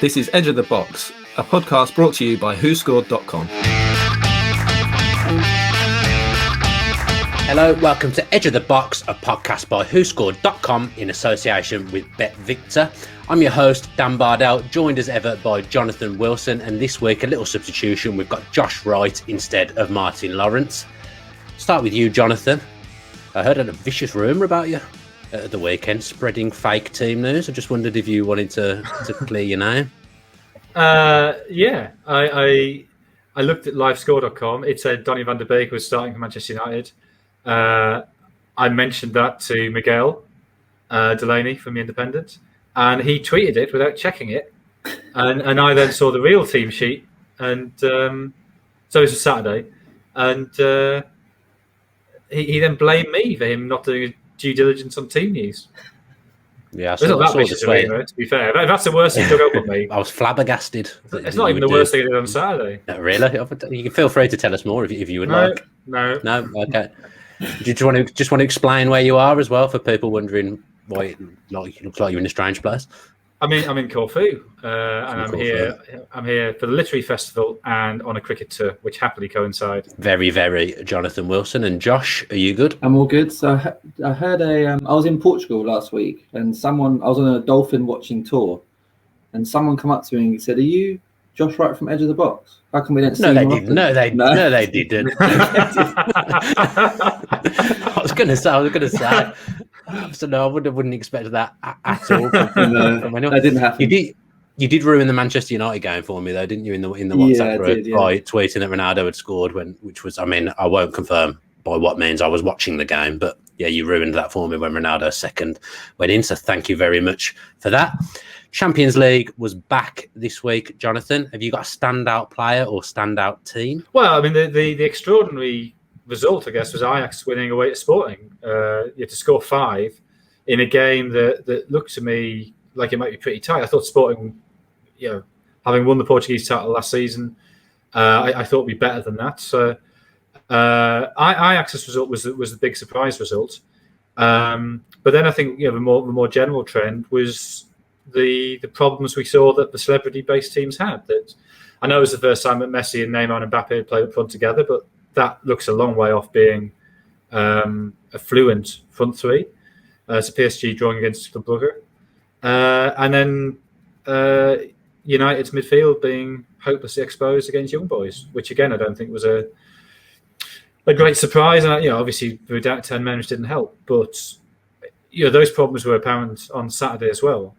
This is Edge of the Box, a podcast brought to you by WhoScored.com. Hello, welcome to Edge of the Box, a podcast by WhoScored.com in association with BetVictor. I'm your host, Dan Bardell, joined as ever by Jonathan Wilson, and this week a little substitution. We've got Josh Wright instead of Martin Lawrence. Start with you, Jonathan. I heard a vicious rumour about you at the weekend, spreading fake team news. I just wondered if you wanted to clear your name. Yeah, I looked at LiveScore.com. It said Donny van der Beek was starting for Manchester United. I mentioned that to Miguel Delaney from The Independent, and he tweeted it without checking it. And I then saw the real team sheet, and so it was a Saturday, and he then blamed me for him not doing due diligence on team news. Yeah, it's not that vicious, to be fair. If that's the worst thing dug up on me. I was flabbergasted. It's not even the worst thing I did on Saturday. No, really? You can feel free to tell us more if you would like. No. Okay. Do you want to explain where you are as well for people wondering why it looks like you're in a strange place? I'm in Corfu, and I'm here for the literary festival and on a cricket tour, which happily coincide. Very, very Jonathan Wilson. And Josh, are you good? I'm all good. So I heard I was in Portugal last week, and I was on a dolphin watching tour, and someone come up to me and said, "Are you Josh Wright from Edge of the Box? How come we didn't see you?" No, they didn't. I was going to say. So no, I wouldn't expect that at all from anyone. That didn't happen. You did ruin the Manchester United game for me though, didn't you? In the WhatsApp group by tweeting that Ronaldo had scored which was, I mean, I won't confirm by what means I was watching the game, but yeah, you ruined that for me when Ronaldo's second went in. So thank you very much for that. Champions League was back this week. Jonathan, have you got a standout player or standout team? Well, I mean, the extraordinary result, I guess, was Ajax winning away at Sporting. You had to score 5 in a game that looked to me like it might be pretty tight. I thought Sporting, having won the Portuguese title last season, I thought would be better than that. So Ajax's result was the big surprise result. But then I think the more general trend was the problems we saw that the celebrity-based teams had. That I know it was the first time that Messi and Neymar and Mbappe had played up front together, but that looks a long way off being a fluent front three. It's a PSG drawing against Club Brugge. And then United's midfield being hopelessly exposed against Young Boys, which again I don't think was a great surprise. And obviously we were down to 10 men, which didn't help. But those problems were apparent on Saturday as well.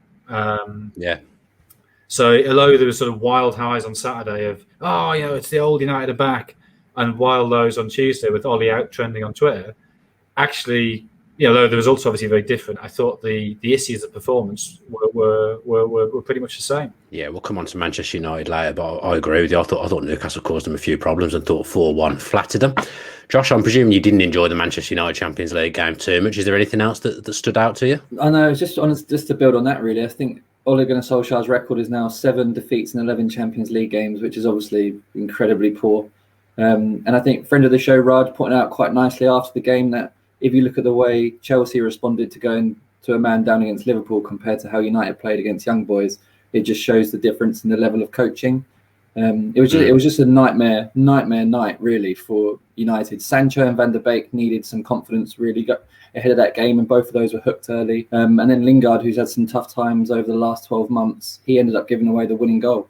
So although there was sort of wild highs on Saturday of it's the old United are back, and wild lows on Tuesday with Ollie out trending on Twitter, actually, though the results are obviously very different, I thought the issues of performance were pretty much the same. Yeah, we'll come on to Manchester United later, but I agree with you. I thought Newcastle caused them a few problems and thought 4-1 flattered them. Josh, I'm presuming you didn't enjoy the Manchester United Champions League game too much. Is there anything else that stood out to you? I know, just to build on that, really, I think Ole Gunnar Solskjaer's record is now 7 defeats in 11 Champions League games, which is obviously incredibly poor. And I think friend of the show, Raj, pointed out quite nicely after the game that if you look at the way Chelsea responded to going to a man down against Liverpool compared to how United played against Young Boys, it just shows the difference in the level of coaching. It was just a nightmare night, really, for United. Sancho and Van der Beek needed some confidence, really got ahead of that game, and both of those were hooked early. And then Lingard, who's had some tough times over the last 12 months, he ended up giving away the winning goal.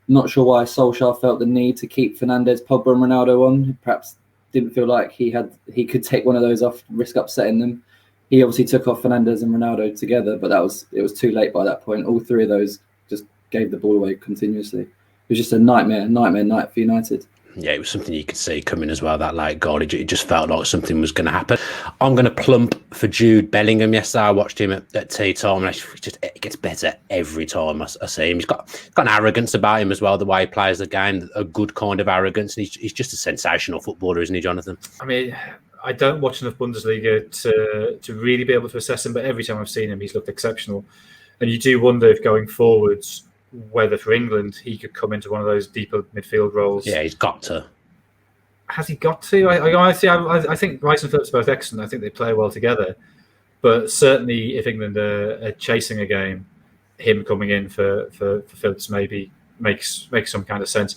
Not sure why Solskjaer felt the need to keep Fernandes, Pogba and Ronaldo on. Perhaps didn't feel like he could take one of those off, risk upsetting them. He obviously took off Fernandes and Ronaldo together, but it was too late by that point. All 3 of those just gave the ball away continuously. It was just a nightmare night for United. Yeah, it was something you could see coming as well, that late goal. It just felt like something was going to happen. I'm going to plump for Jude Bellingham. Yesterday I watched him at tea time, and it gets better every time I see him. He's got an arrogance about him as well, the way he plays the game, a good kind of arrogance. And he's just a sensational footballer, isn't he, Jonathan? I mean, I don't watch enough Bundesliga to really be able to assess him, but every time I've seen him, he's looked exceptional. And you do wonder if going forwards, whether for England he could come into one of those deeper midfield roles. Yeah, he's got to. Has he got to? I think Rice and Phillips are both excellent. I think they play well together. But certainly, if England are chasing a game, him coming in for Phillips maybe makes some kind of sense.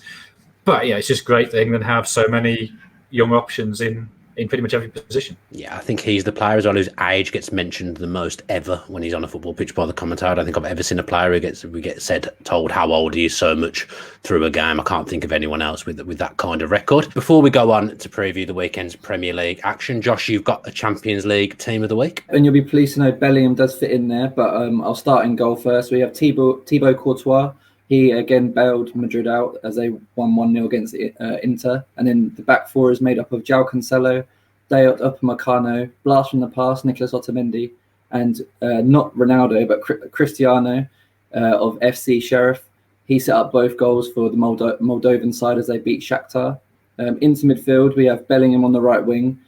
But yeah, it's just great that England have so many young options in pretty much every position. Yeah, I think he's the player as well whose age gets mentioned the most ever when he's on a football pitch by the commentator. I don't think I've ever seen a player who gets told how old he is so much through a game. I can't think of anyone else with that kind of record. Before we go on to preview the weekend's Premier League action, Josh, you've got a Champions League team of the week. And you'll be pleased to know Bellingham does fit in there, but I'll start in goal first. We have Thibaut Courtois. He again bailed Madrid out as they won 1-0 against Inter. And then the back four is made up of João Cancelo, Dayot Upamecano, blast from the past, Nicolas Otamendi, and not Ronaldo, but Cristiano of FC Sheriff. He set up both goals for the Moldovan side as they beat Shakhtar. Into midfield, we have Bellingham on the right wing.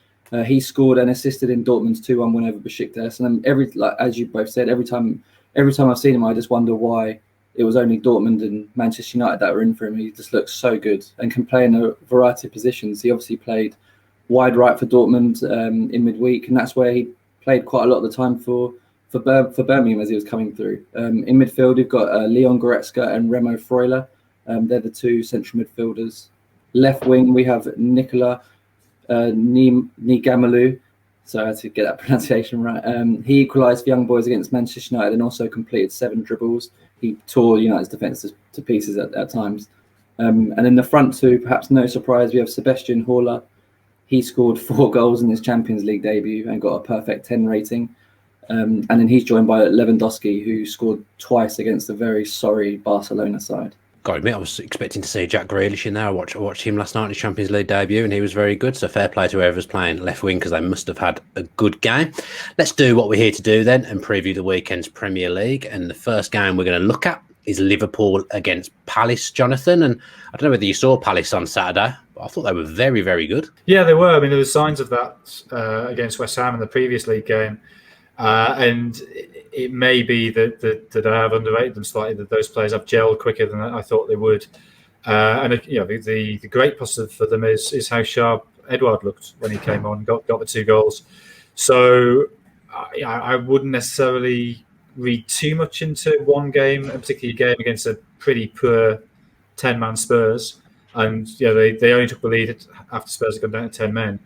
He scored and assisted in Dortmund's 2-1 win over Besiktas. And then as you both said, every time I've seen him, I just wonder why it was only Dortmund and Manchester United that were in for him. He just looks so good and can play in a variety of positions. He obviously played wide right for Dortmund in midweek, and that's where he played quite a lot of the time for Birmingham as he was coming through. In midfield, you've got Leon Goretzka and Remo Freuler. They're the two central midfielders. Left wing, we have Nicola Nigamelu. So I had to get that pronunciation right. He equalised for Young Boys against Manchester United and also completed 7 dribbles. He tore United's defence to pieces at times. And in the front two, perhaps no surprise, we have Sebastian Haller. He scored 4 goals in his Champions League debut and got a perfect 10 rating. And then he's joined by Lewandowski, who scored twice against a very sorry Barcelona side. Got to admit, I was expecting to see Jack Grealish in there. I watched him last night in his Champions League debut, and he was very good. So fair play to whoever's playing left wing, because they must have had a good game. Let's do what we're here to do then and preview the weekend's Premier League. And the first game we're going to look at is Liverpool against Palace, Jonathan. And I don't know whether you saw Palace on Saturday, but I thought they were very, very good. Yeah, they were. I mean, there were signs of that against West Ham in the previous league game. And it may be that I have underrated them slightly, that those players have gelled quicker than I thought they would. And the great positive for them is how sharp Edouard looked when he came on, got the 2 goals. So I wouldn't necessarily read too much into one game, and particularly a game against a pretty poor 10-man Spurs. And they only took the lead after Spurs had gone down to 10 men.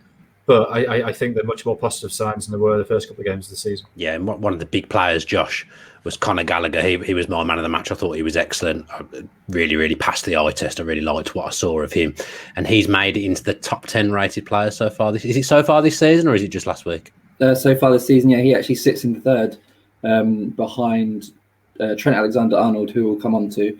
But I think they're much more positive signs than there were the first couple of games of the season. Yeah, and one of the big players, Josh, was Conor Gallagher. He was my man of the match. I thought he was excellent. I really, really passed the eye test. I really liked what I saw of him. And he's made it into the top 10 rated players so far. Is it so far this season, or is it just last week? So far this season, yeah, he actually sits in third behind Trent Alexander-Arnold, who we'll come on to.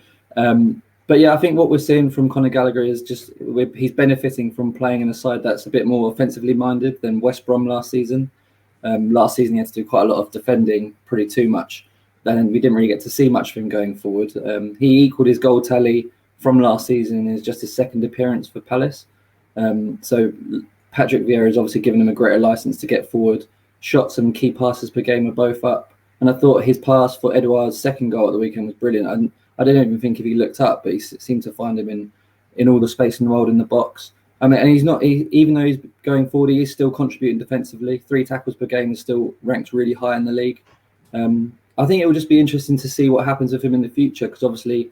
But yeah, I think what we're seeing from Conor Gallagher is just he's benefiting from playing in a side that's a bit more offensively minded than West Brom last season. Last season, he had to do quite a lot of defending, pretty too much. And we didn't really get to see much of him going forward. He equalled his goal tally from last season in just his second appearance for Palace. So Patrick Vieira has obviously given him a greater license to get forward. Shots and key passes per game are both up. And I thought his pass for Edouard's second goal at the weekend was brilliant. I don't even think if he looked up, but he seemed to find him in all the space in the world in the box. I mean, and he's not, even though he's going forward, he is still contributing defensively. 3 tackles per game is still ranked really high in the league. I think it will just be interesting to see what happens with him in the future, because obviously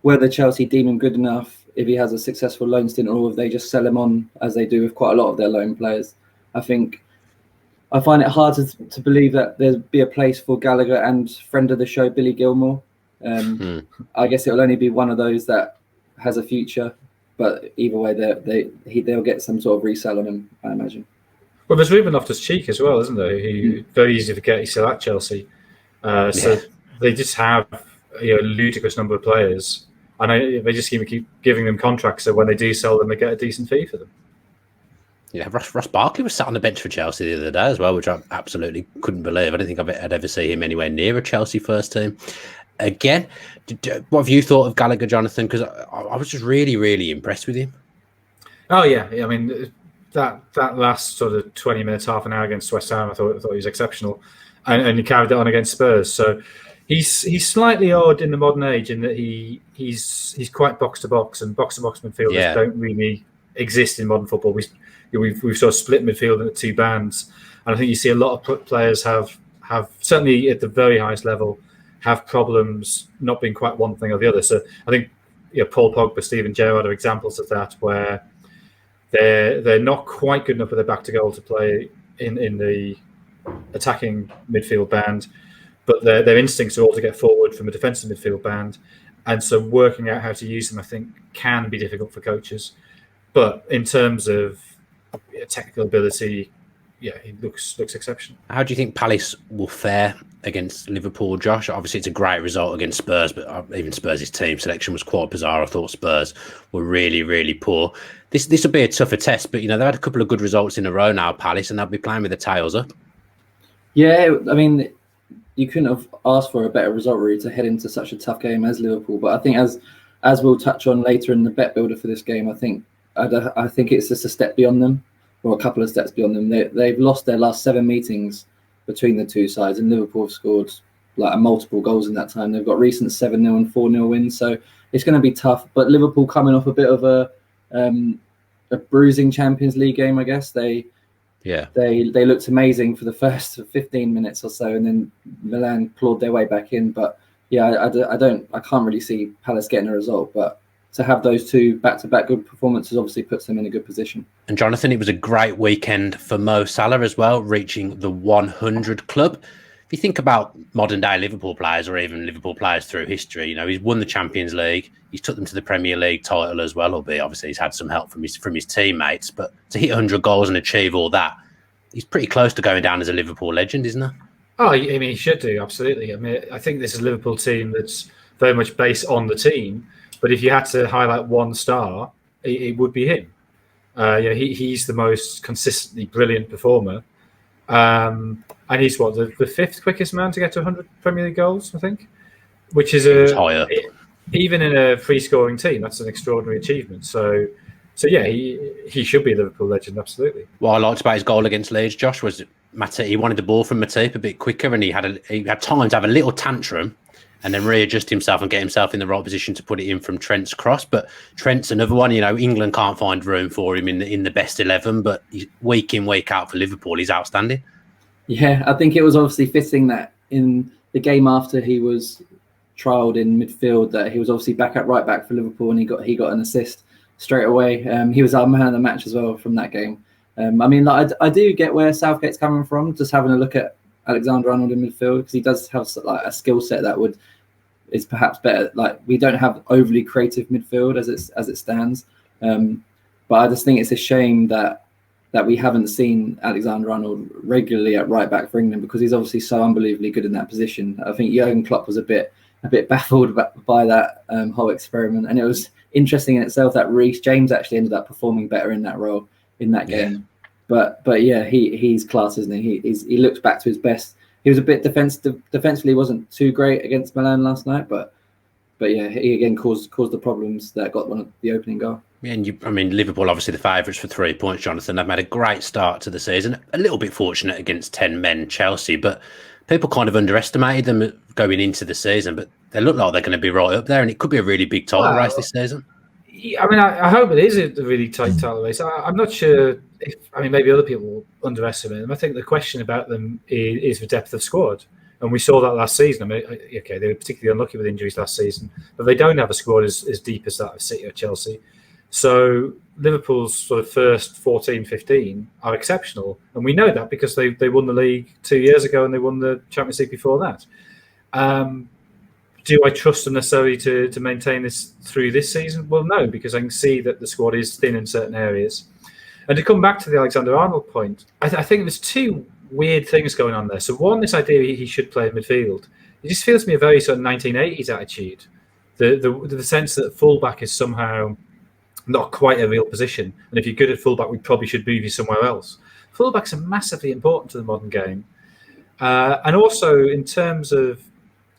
whether Chelsea deem him good enough, if he has a successful loan stint, or if they just sell him on as they do with quite a lot of their loan players. I find it hard to believe that there'd be a place for Gallagher and friend of the show, Billy Gilmore. I guess it'll only be one of those that has a future, but either way, they'll get some sort of resell on him, I imagine. Well, there's Ruben Loftus-Cheek as well, isn't there? He very easy to forget he's still at Chelsea. So they just have a ludicrous number of players, and they just keep giving them contracts, so when they do sell them, they get a decent fee for them. Yeah, Ross Barkley was sat on the bench for Chelsea the other day as well, which I absolutely couldn't believe. I don't think I'd ever see him anywhere near a Chelsea first team. Again, what have you thought of Gallagher, Jonathan? Because I was just really, really impressed with him. Oh, yeah. I mean, that last sort of 20 minutes, half an hour against West Ham, I thought he was exceptional. And he carried it on against Spurs. So he's slightly odd in the modern age in that he's quite box-to-box, and box-to-box midfielders don't really exist in modern football. We've sort of split midfield into 2 bands. And I think you see a lot of players have have certainly at the very highest level have problems not being quite one thing or the other. So I think Paul Pogba, Steven Gerrard are examples of that, where they're not quite good enough with their back to goal to play in the attacking midfield band, but their instincts are all to get forward from a defensive midfield band, and so working out how to use them, I think, can be difficult for coaches. But in terms of technical ability, he looks exceptional. How do you think Palace will fare against Liverpool, Josh? Obviously, it's a great result against Spurs, but even Spurs' team selection was quite bizarre. I thought Spurs were really, really poor. This will be a tougher test, but, they had a couple of good results in a row now, Palace, and they'll be playing with the tails up. Yeah, I mean, you couldn't have asked for a better result, really, to head into such a tough game as Liverpool. But I think as we'll touch on later in the bet builder for this game, I think it's just a step beyond them, or a couple of steps beyond them. They've lost their last 7 meetings between the two sides, and Liverpool have scored multiple goals in that time. They've got recent 7-0 and 4-0 wins, so it's going to be tough. But Liverpool coming off a bit of a bruising Champions League game, I guess. They looked amazing for the first 15 minutes or so, and then Milan clawed their way back in. But I can't really see Palace getting a result, but to have those two back-to-back good performances obviously puts them in a good position. And Jonathan, it was a great weekend for Mo Salah as well, reaching the 100 club. If you think about modern-day Liverpool players, or even Liverpool players through history, he's won the Champions League. He's took them to the Premier League title as well, albeit obviously he's had some help from his teammates. But to hit 100 goals and achieve all that, he's pretty close to going down as a Liverpool legend, isn't he? Oh, I mean, he should do, absolutely. I mean, I think this is a Liverpool team that's very much based on the team. But if you had to highlight one star, it would be him. He's the most consistently brilliant performer. And he's the fifth quickest man to get to 100 Premier League goals, I think, which is higher. Even in a free-scoring team, that's an extraordinary achievement. So yeah, he should be a Liverpool legend, absolutely. What I liked about his goal against Leeds, Josh, was Matip. He wanted the ball from Matip a bit quicker, and he had time to have a little tantrum and then readjust himself and get himself in the right position to put it in from Trent's cross. But Trent's another one, England can't find room for him in the best 11, but week in, week out for Liverpool, he's outstanding. Yeah, I think it was obviously fitting that in the game after he was trialled in midfield, that he was obviously back at right back for Liverpool, and he got an assist straight away. He was our man of the match as well from that game. I do get where Southgate's coming from, just having a look at AlexanderArnold in midfield, because he does have a skill set that is perhaps better. We don't have overly creative midfield as it stands, but I just think it's a shame that we haven't seen AlexanderArnold regularly at right back for England, because he's obviously so unbelievably good in that position. I think Jurgen Klopp was a bit baffled by that whole experiment, and it was interesting in itself that Reece James actually ended up performing better in that role in that game. But yeah, he's class, isn't he? He looked back to his best. He was a bit defensively wasn't too great against Milan last night, but yeah, he again caused the problems that got the opening goal. Yeah, and Liverpool obviously the favourites for 3 points, Jonathan. They've made a great start to the season. A little bit fortunate against 10 men Chelsea, but people kind of underestimated them going into the season. But they look like they're going to be right up there, and it could be a really big title race this season. I mean, I hope it is a really tight title race. I'm not sure if, maybe other people underestimate them. I think the question about them is the depth of squad. And we saw that last season. They were particularly unlucky with injuries last season, but they don't have a squad as deep as that of City or Chelsea. So Liverpool's sort of first 14-15 are exceptional. And we know that because they won the league 2 years ago and they won the Champions League before that. Do I trust them necessarily to maintain this through this season? Well, no, because I can see that the squad is thin in certain areas. And to come back to the Alexander-Arnold point, I think there's two weird things going on there. So one, this idea he should play in midfield. It just feels to me a very sort of 1980s attitude. The sense that fullback is somehow not quite a real position. And if you're good at fullback, we probably should move you somewhere else. Fullbacks are massively important to the modern game. And also in terms of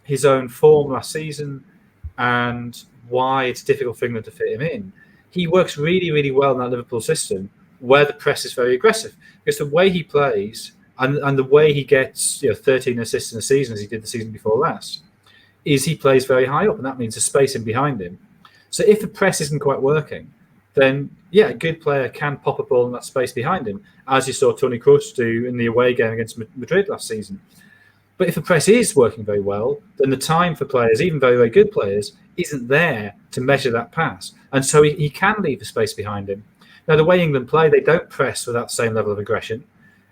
his own form last season and why it's difficult for England to fit him in, he works really, really well in that Liverpool system where the press is very aggressive. Because the way he plays and the way he gets 13 assists in a season, as he did the season before last, is he plays very high up, and that means there's space in behind him. So if the press isn't quite working, then yeah, a good player can pop a ball in that space behind him, as you saw Toni Kroos do in the away game against Madrid last season. But if a press is working very well, then the time for players, even very, very good players, isn't there to measure that pass. And so he can leave a space behind him. Now, the way England play, they don't press with that same level of aggression.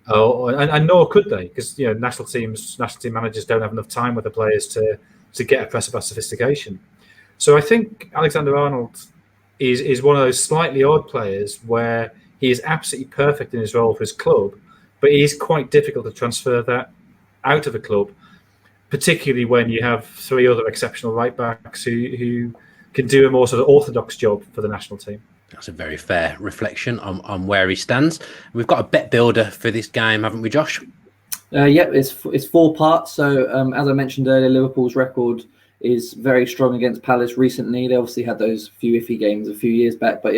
And nor could they, because national team managers don't have enough time with the players to get a press of that sophistication. So I think Alexander-Arnold is one of those slightly odd players where he is absolutely perfect in his role for his club, but it is quite difficult to transfer that out of a club, particularly when you have three other exceptional right backs who can do a more sort of orthodox job for the national team. That's a very fair reflection on where he stands. We've got a bet builder for this game, haven't we, Josh? It's 4 parts. So as I mentioned earlier, Liverpool's record is very strong against Palace recently. They obviously had those few iffy games a few years back, but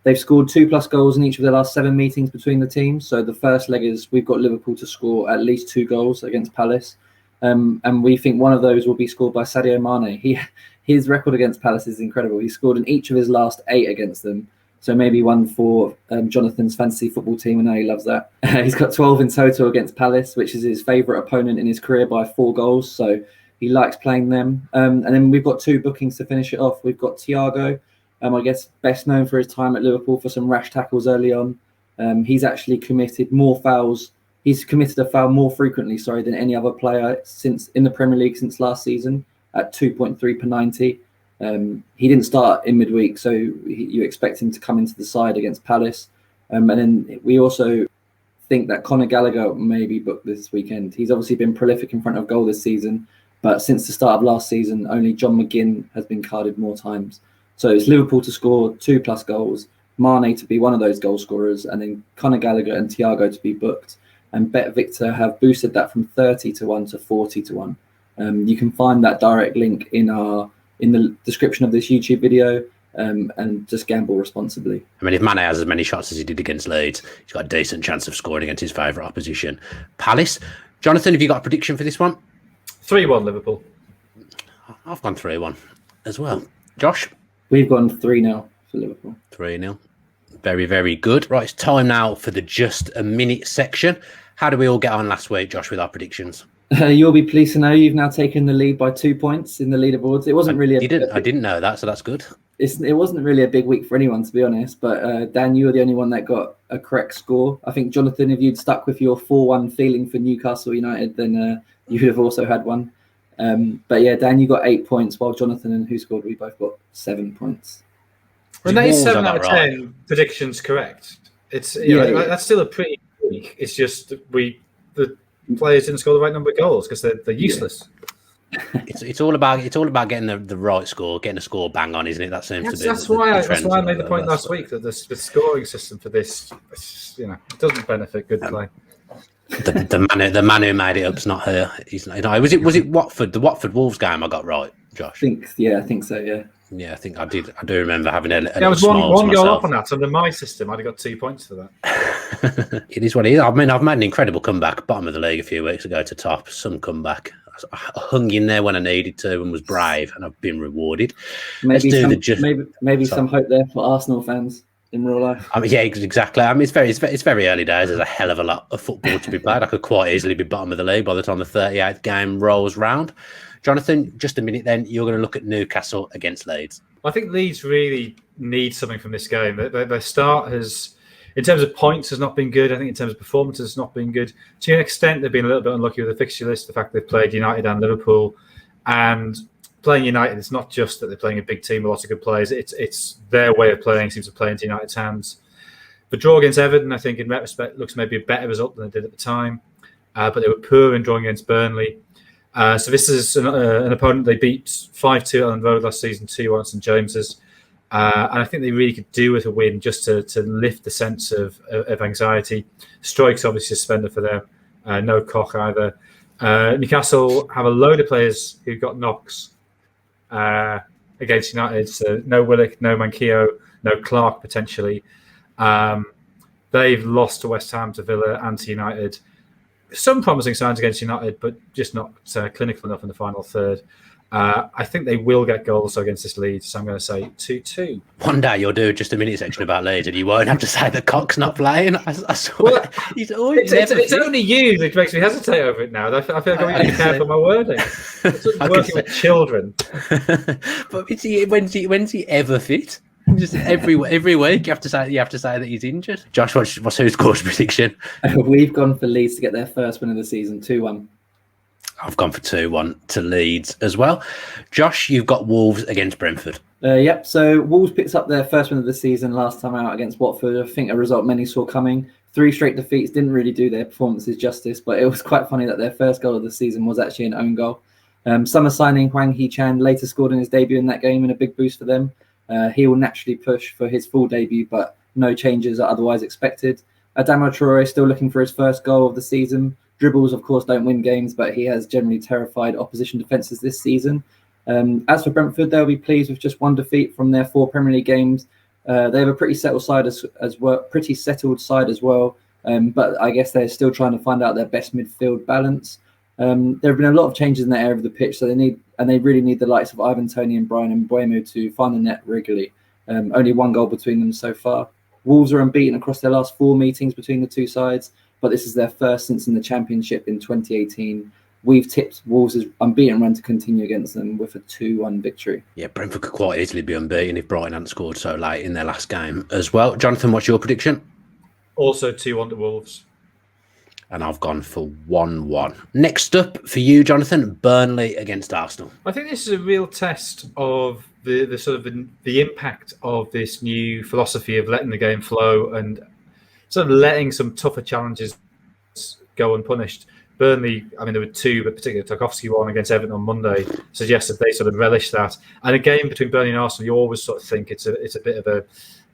they've scored 2+ goals in each of their last 7 meetings between the teams. So the first leg is we've got Liverpool to score at least 2 goals against Palace. And we think one of those will be scored by Sadio Mane. His record against Palace is incredible. He scored in each of his last 8 against them. So maybe one for Jonathan's fantasy football team, and I know he loves that. He's got 12 in total against Palace, which is his favourite opponent in his career by 4 goals. So he likes playing them. And then we've got 2 bookings to finish it off. We've got Thiago, I guess best known for his time at Liverpool for some rash tackles early on. He's actually committed more fouls. He's committed a foul more frequently, than any other player since in the Premier League since last season at 2.3 per 90. He didn't start in midweek, so you expect him to come into the side against Palace. And then we also think that Conor Gallagher may be booked this weekend. He's obviously been prolific in front of goal this season, but since the start of last season, only John McGinn has been carded more times. So it's Liverpool to score 2+ goals, Mane to be one of those goal scorers, and then Conor Gallagher and Thiago to be booked. And BetVictor have boosted that from 30-1 to 40-1. You can find that direct link in the description of this YouTube video, and just gamble responsibly. I mean, if Mane has as many shots as he did against Leeds, he's got a decent chance of scoring against his favourite opposition, Palace. Jonathan, have you got a prediction for this one? 3-1 Liverpool. I've gone 3-1 as well. Josh? We've gone 3-0 for Liverpool. 3-0. Very, very good. Right, it's time now for the Just a Minute section. How did we all get on last week, Josh, with our predictions? You'll be pleased to know you've now taken the lead by 2 points in the leaderboards. It wasn't really. I didn't know that, so that's good. It wasn't really a big week for anyone, to be honest. But Dan, you were the only one that got a correct score. I think, Jonathan, if you'd stuck with your 4-1 feeling for Newcastle United, then you would have also had one. But yeah, Dan, you got 8 points, while Jonathan and WhoScored, we both got 7 points. When that is 7 out of 10 predictions correct, it's that's still a pretty good week. It's just the players didn't score the right number of goals because they're useless. It's all about getting the right score, getting a score bang on, isn't it? That seems to be. That's why I made the point last week that the scoring system for this, it doesn't benefit good play. The man who made it up's not here. He's not. Was it Watford? The Watford Wolves game I got right, Josh. I think so. Yeah. Yeah, I think I did. I do remember having a I was one goal up on that. Under my system, I'd have got 2 points for that. It is what it is. I mean, I've made an incredible comeback, bottom of the league a few weeks ago to top. Some comeback. I hung in there when I needed to and was brave, and I've been rewarded. Maybe some hope there for Arsenal fans in real life. I mean, yeah, exactly. I mean, it's very early days. There's a hell of a lot of football to be played. I could quite easily be bottom of the league by the time the 38th game rolls round. Jonathan, just a minute then. You're going to look at Newcastle against Leeds. I think Leeds really need something from this game. Their start has, in terms of points, has not been good. I think in terms of performances, has not been good. To an extent, they've been a little bit unlucky with the fixture list, the fact they've played United and Liverpool. And playing United, it's not just that they're playing a big team with lots of good players. It's their way of playing seems to play into United's hands. The draw against Everton, I think, in retrospect, looks maybe a better result than they did at the time. But they were poor in drawing against Burnley. So this is an opponent they beat 5-2 on the road last season, 2-1 at St James's. And I think they really could do with a win just to lift the sense of anxiety. Strike's obviously suspended for them. No Koch either. Newcastle have a load of players who got knocks against United. So no Willock, no Manquillo, no Clark potentially. They've lost to West Ham, to Villa and to United. Some promising signs against United, but just not clinical enough in the final third. I think they will get goals against this Leeds, so I'm going to say 2-2. One day you'll do just a mini section about Leeds, and you won't have to say the cock's not playing. I swear. Well, He's always it's only you that makes me hesitate over it now. I feel like I'm going to be careful with my wording. It's working with children. But when's he ever fit? Just every week you have to say that he's injured. Josh, what's WhoScored's prediction? We've gone for Leeds to get their first win of the season, 2-1. I've gone for 2-1 to Leeds as well. Josh, you've got Wolves against Brentford. Yep, so Wolves picked up their first win of the season last time out against Watford. I think a result many saw coming. 3 straight defeats didn't really do their performances justice, but it was quite funny that their first goal of the season was actually an own goal. Summer signing Hwang Hee-chan later scored in his debut in that game, and a big boost for them. He will naturally push for his full debut, but no changes are otherwise expected. Adama Traore still looking for his first goal of the season. Dribbles, of course, don't win games, but he has generally terrified opposition defences this season. As for Brentford, they'll be pleased with just 1 defeat from their 4 Premier League games. They have a pretty settled side as well. But I guess they're still trying to find out their best midfield balance. There have been a lot of changes in that area of the pitch, so they really need the likes of Ivan Toney and Brian Mbeumo to find the net regularly. Only 1 goal between them so far. Wolves are unbeaten across their last 4 meetings between the two sides, but this is their first since in the Championship in 2018. We've tipped Wolves' unbeaten run to continue against them with a 2-1 victory. Yeah, Brentford could quite easily be unbeaten if Brighton hadn't scored so late in their last game as well. Jonathan, what's your prediction? Also 2-1 to Wolves. And I've gone for 1-1. Next up for you, Jonathan, Burnley against Arsenal. I think this is a real test of the sort of the impact of this new philosophy of letting the game flow and sort of letting some tougher challenges go unpunished. Burnley, I mean, there were 2, but particularly Tarkowski one against Everton on Monday, suggested they sort of relish that. And a game between Burnley and Arsenal, you always sort of think it's a bit of a,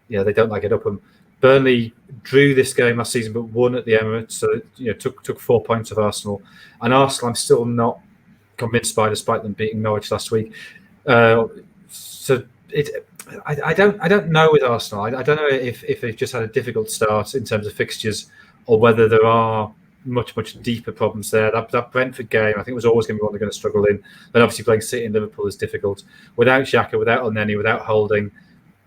they don't like it up. And Burnley drew this game last season, but won at the Emirates, so took 4 points of Arsenal. And Arsenal, I'm still not convinced by, despite them beating Norwich last week. I don't know with Arsenal. I don't know if they've just had a difficult start in terms of fixtures, or whether there are much deeper problems there. That Brentford game, I think, was always going to be one they're going to struggle in. And obviously playing City and Liverpool is difficult. Without Xhaka, without Elneny, without Holding,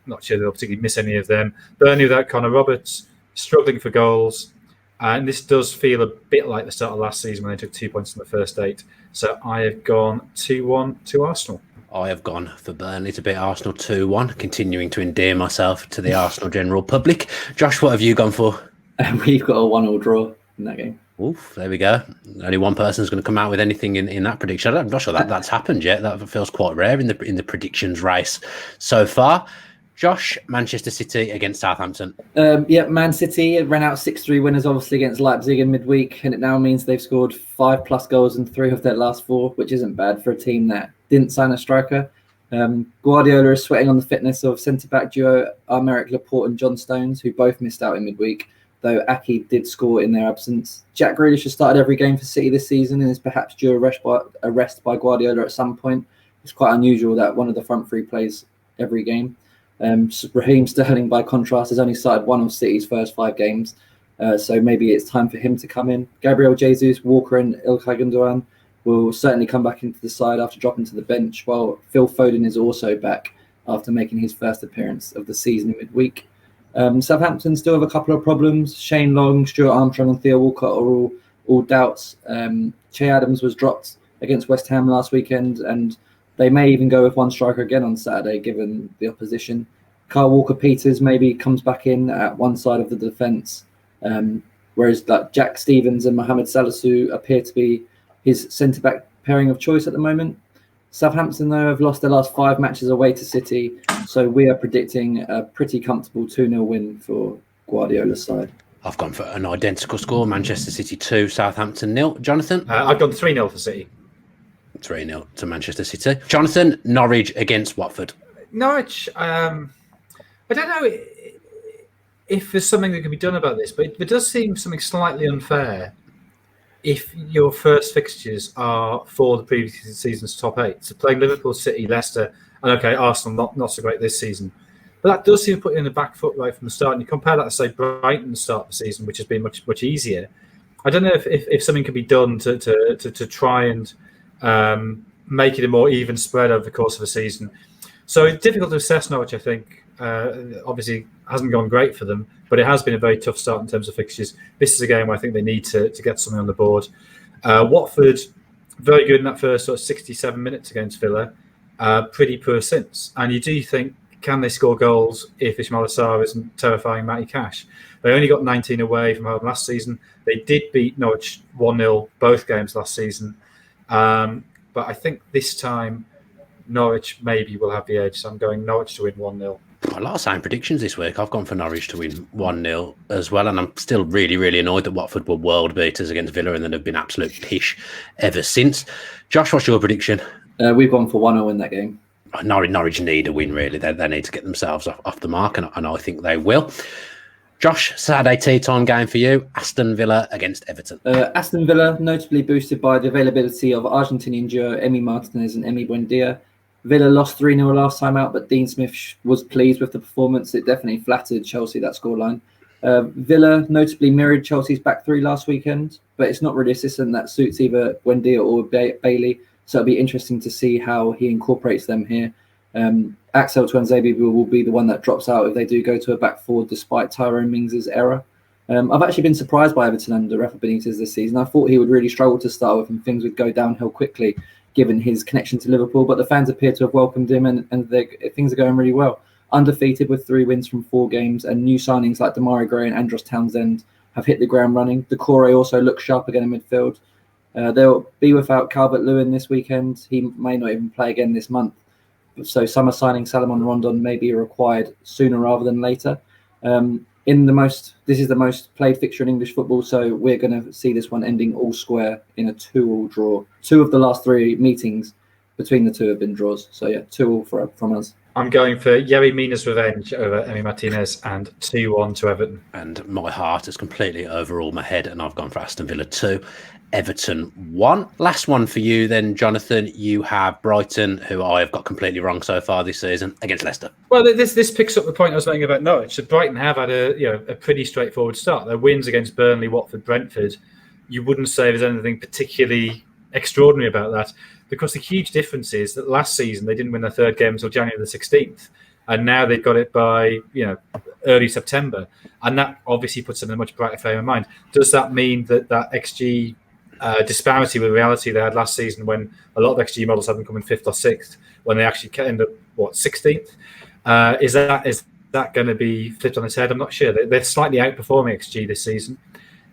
not sure they'll particularly miss any of them. Burnley without Connor Roberts, struggling for goals. And this does feel a bit like the start of last season when they took 2 points in the first 8. So I have gone 2-1 to Arsenal. I have gone for Burnley to beat Arsenal 2-1, continuing to endear myself to the Arsenal general public. Josh, what have you gone for? We've got a 1-1 draw in that game. Oof, there we go. Only one person's going to come out with anything in that prediction. I'm not sure that's happened yet. That feels quite rare in the predictions race so far. Josh, Manchester City against Southampton. Man City ran out 6-3 winners, obviously, against Leipzig in midweek, and it now means they've scored 5+ goals in 3 of their last 4, which isn't bad for a team that didn't sign a striker. Guardiola is sweating on the fitness of centre-back duo Aymeric Laporte and John Stones, who both missed out in midweek, though Ake did score in their absence. Jack Grealish has started every game for City this season and is perhaps due a rest by Guardiola at some point. It's quite unusual that one of the front 3 plays every game. Raheem Sterling, by contrast, has only started 1 of City's first 5 games, so maybe it's time for him to come in. Gabriel Jesus, Walker and Ilkay Gundogan will certainly come back into the side after dropping to the bench, while Phil Foden is also back after making his first appearance of the season in midweek. Southampton still have a couple of problems. Shane Long, Stuart Armstrong and Theo Walcott are all doubts. Che Adams was dropped against West Ham last weekend, and they may even go with 1 striker again on Saturday, given the opposition. Kyle Walker-Peters maybe comes back in at one side of the defence, whereas Jack Stevens and Mohamed Salisu appear to be his centre-back pairing of choice at the moment. Southampton, though, have lost their last 5 matches away to City, so we are predicting a pretty comfortable 2-0 win for Guardiola's side. I've gone for an identical score, Manchester City 2, Southampton 0. Jonathan? I've gone 3-0 for City. 3-0 to Manchester City. Jonathan, Norwich against Watford. Norwich, I don't know if there's something that can be done about this, but it does seem something slightly unfair if your first fixtures are for the previous season's top 8. So playing Liverpool, City, Leicester, and okay, Arsenal not so great this season. But that does seem to put you in the back foot right from the start. And you compare that to, say, Brighton at the start of the season, which has been much easier. I don't know if something can be done to try and make it a more even spread over the course of the season. So it's difficult to assess Norwich, I think. Obviously, hasn't gone great for them, but it has been a very tough start in terms of fixtures. This is a game where I think they need to get something on the board. Watford, very good in that first sort of 67 minutes against Villa. Pretty poor since. And you do think, can they score goals if Ismail Assar isn't terrifying Matty Cash? They only got 19 away from home last season. They did beat Norwich 1-0 both games last season. But I think this time Norwich maybe will have the edge. So I'm going Norwich to win 1-0. A lot of same predictions this week. I've gone for Norwich to win 1-0 as well, and I'm still really, really annoyed that Watford were world beaters against Villa and then have been absolute pish ever since. Josh, what's your prediction? We've gone for 1-0 in that game. Norwich need a win, really. They need to get themselves off the mark, and I think they will. Josh, Saturday tea time game for you. Aston Villa against Everton. Aston Villa, notably boosted by the availability of Argentinian duo Emi Martinez and Emi Buendia. Villa lost 3-0 last time out, but Dean Smith was pleased with the performance. It definitely flattered Chelsea, that scoreline. Villa notably mirrored Chelsea's back three last weekend, but it's not really a system that suits either Buendia or Bailey, so it'll be interesting to see how he incorporates them here. Axel Tuanzebe will be the one that drops out if they do go to a back four despite Tyrone Mings' error. I've actually been surprised by Everton under Rafa Benitez this season. I thought he would really struggle to start with and things would go downhill quickly given his connection to Liverpool, but the fans appear to have welcomed him and things are going really well. Undefeated with 3 wins from 4 games, and new signings like Damari Gray and Andros Townsend have hit the ground running. Decore also looks sharp again in midfield. They'll be without Calvert-Lewin this weekend. He may not even play again this month. So summer signing Salomon Rondon may be required sooner rather than later. This is the most played fixture in English football, so we're going to see this one ending all square in a 2-2 draw. 2 of the last 3 meetings between the 2 have been draws. So yeah, 2-2 from us. I'm going for Yerry Mina's revenge over Emi Martinez and 2-1 to Everton. And my heart has completely overruled my head, and I've gone for Aston Villa 2, Everton 1. Last one for you then, Jonathan. You have Brighton, who I have got completely wrong so far this season, against Leicester. Well, this picks up the point I was making about Norwich. So Brighton have had a pretty straightforward start. Their wins against Burnley, Watford, Brentford, you wouldn't say there's anything particularly extraordinary about that, because the huge difference is that last season they didn't win their 3rd game until January the 16th, and now they've got it by early September, and that obviously puts them in a much brighter frame of mind. Does that mean that XG disparity with reality they had last season, when a lot of XG models had them coming 5th or 6th, when they actually end up 16th? Is that going to be flipped on its head? I'm not sure. They're slightly outperforming XG this season.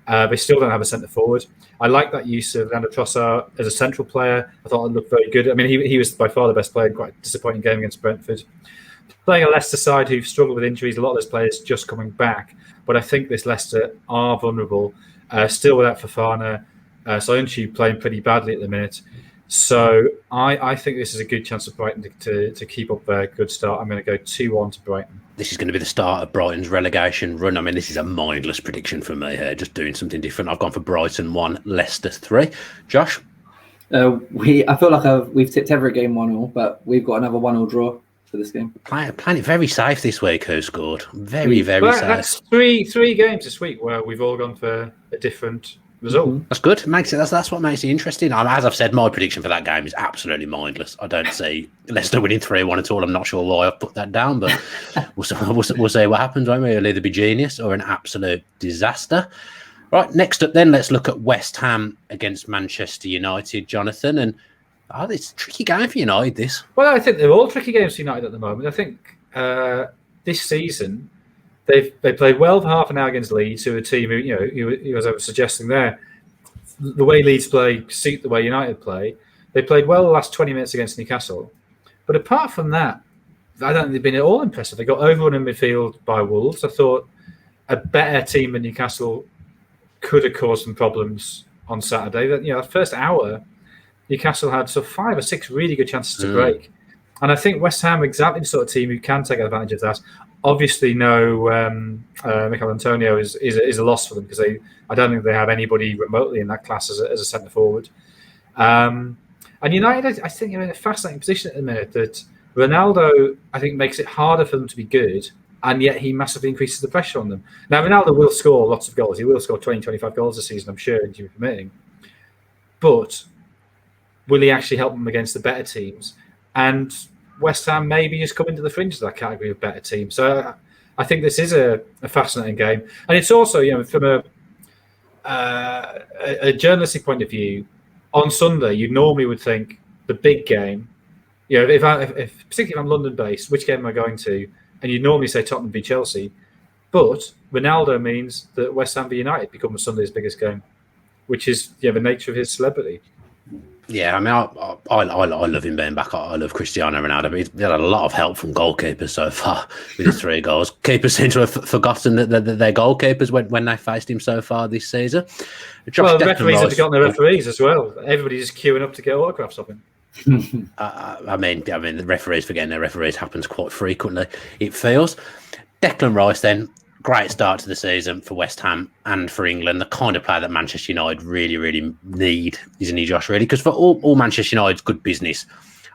They still don't have a centre forward. I like that use of Leandro Trossard as a central player. I thought it looked very good. I mean, he was by far the best player in quite a disappointing game against Brentford. Playing a Leicester side who've struggled with injuries, a lot of those players just coming back. But I think this Leicester are vulnerable, still without Fofana. Soyuncu playing pretty badly at the minute. So I think this is a good chance for Brighton to keep up their good start. I'm going to go 2-1 to Brighton. This is going to be the start of Brighton's relegation run. I mean, this is a mindless prediction for me here, just doing something different. I've gone for Brighton 1, Leicester 3. Josh? I feel like we've tipped every game 1-1, but we've got another 1-1 draw for this game. Playing it very safe this week, WhoScored. Very safe. That's three games this week where we've all gone for a different result. Mm-hmm. That's good. That's what makes it interesting. As I've said, my prediction for that game is absolutely mindless. I don't see Leicester winning 3-1 at all. I'm not sure why I've put that down, but we'll see what happens, won't we? It'll either be genius or an absolute disaster. Right, next up then, let's look at West Ham against Manchester United, Jonathan. And it's a tricky game for United, this. Well, I think they're all tricky games for United at the moment. I think this season they played well for half an hour against Leeds, who are a team who, as I was suggesting there, the way Leeds play suit the way United play. They played well the last 20 minutes against Newcastle. But apart from that, I don't think they've been at all impressive. They got overrun in midfield by Wolves. I thought a better team than Newcastle could have caused some problems on Saturday. The first hour, Newcastle had 5 or 6 really good chances to break. And I think West Ham exactly the sort of team who can take advantage of that. Obviously, Mikel Antonio is a loss for them, because I don't think they have anybody remotely in that class as a centre forward. And United, I think, are in a fascinating position at the minute that Ronaldo, I think, makes it harder for them to be good, and yet he massively increases the pressure on them. Now, Ronaldo will score lots of goals. He will score 20, 25 goals this season, I'm sure, injury permitting. But will he actually help them against the better teams? And West Ham maybe just come into the fringe of that category of better teams. So I think this is a fascinating game. And it's also, from a journalistic point of view, on Sunday, you normally would think the big game, if particularly if I'm London-based, which game am I going to? And you'd normally say Tottenham v Chelsea. But Ronaldo means that West Ham v United becomes Sunday's biggest game, which is the nature of his celebrity. Yeah, I mean, I love him being back. I love Cristiano Ronaldo. But he's had a lot of help from goalkeepers so far with his 3 goals. Keepers seem to have forgotten that they're goalkeepers when they faced him so far this season. The referees have forgotten their referees as well. Everybody's just queuing up to get autographs of him. I mean, the referees forgetting their referees happens quite frequently, it feels. Declan Rice then. Great start to the season for West Ham and for England. The kind of player that Manchester United really, really need, isn't he, Josh, really? Because for all Manchester United's good business,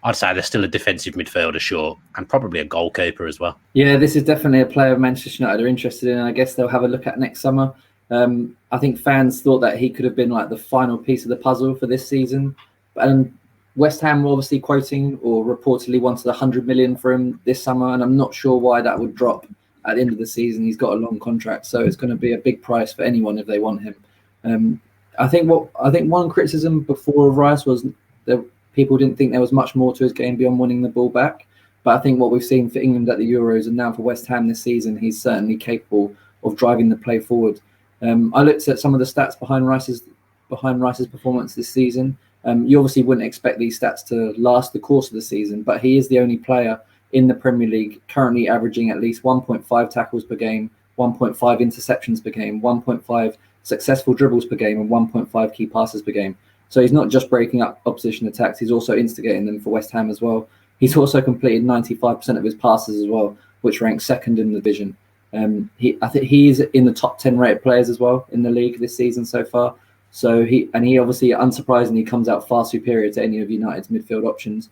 I'd say they're still a defensive midfielder, sure, and probably a goalkeeper as well. Yeah, this is definitely a player Manchester United are interested in. I guess they'll have a look at next summer. I think fans thought that he could have been like the final piece of the puzzle for this season. And West Ham were obviously quoting or reportedly wanted 100 million for him this summer, and I'm not sure why that would drop. At the end of the season, he's got a long contract, so it's going to be a big price for anyone if they want him. I think one criticism before of Rice was that people didn't think there was much more to his game beyond winning the ball back. But I think what we've seen for England at the Euros and now for West Ham this season, he's certainly capable of driving the play forward. I looked at some of the stats behind Rice's performance this season. You obviously wouldn't expect these stats to last the course of the season, but he is the only player in the Premier League currently averaging at least 1.5 tackles per game, 1.5 interceptions per game, 1.5 successful dribbles per game, and 1.5 key passes per game. So he's not just breaking up opposition attacks, he's also instigating them for West Ham as well. He's also completed 95% of his passes as well, which ranks second in the division. I think he's in the top 10 rated players as well in the league this season so far. So he obviously, unsurprisingly, comes out far superior to any of United's midfield options.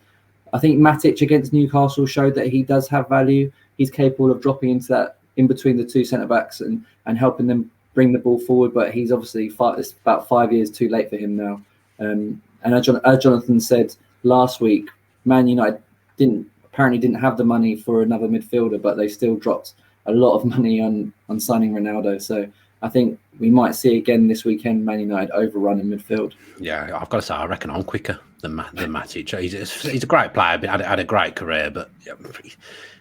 I think Matic against Newcastle showed that he does have value. He's capable of dropping into that in between the 2 centre-backs and helping them bring the ball forward, but he's obviously it's about 5 years too late for him now. And as Jonathan said last week, Man United didn't have the money for another midfielder, but they still dropped a lot of money on signing Ronaldo. So I think we might see again this weekend Man United overrun in midfield. Yeah, I've got to say, I reckon I'm quicker than Matic. He's a great player, but had a great career, but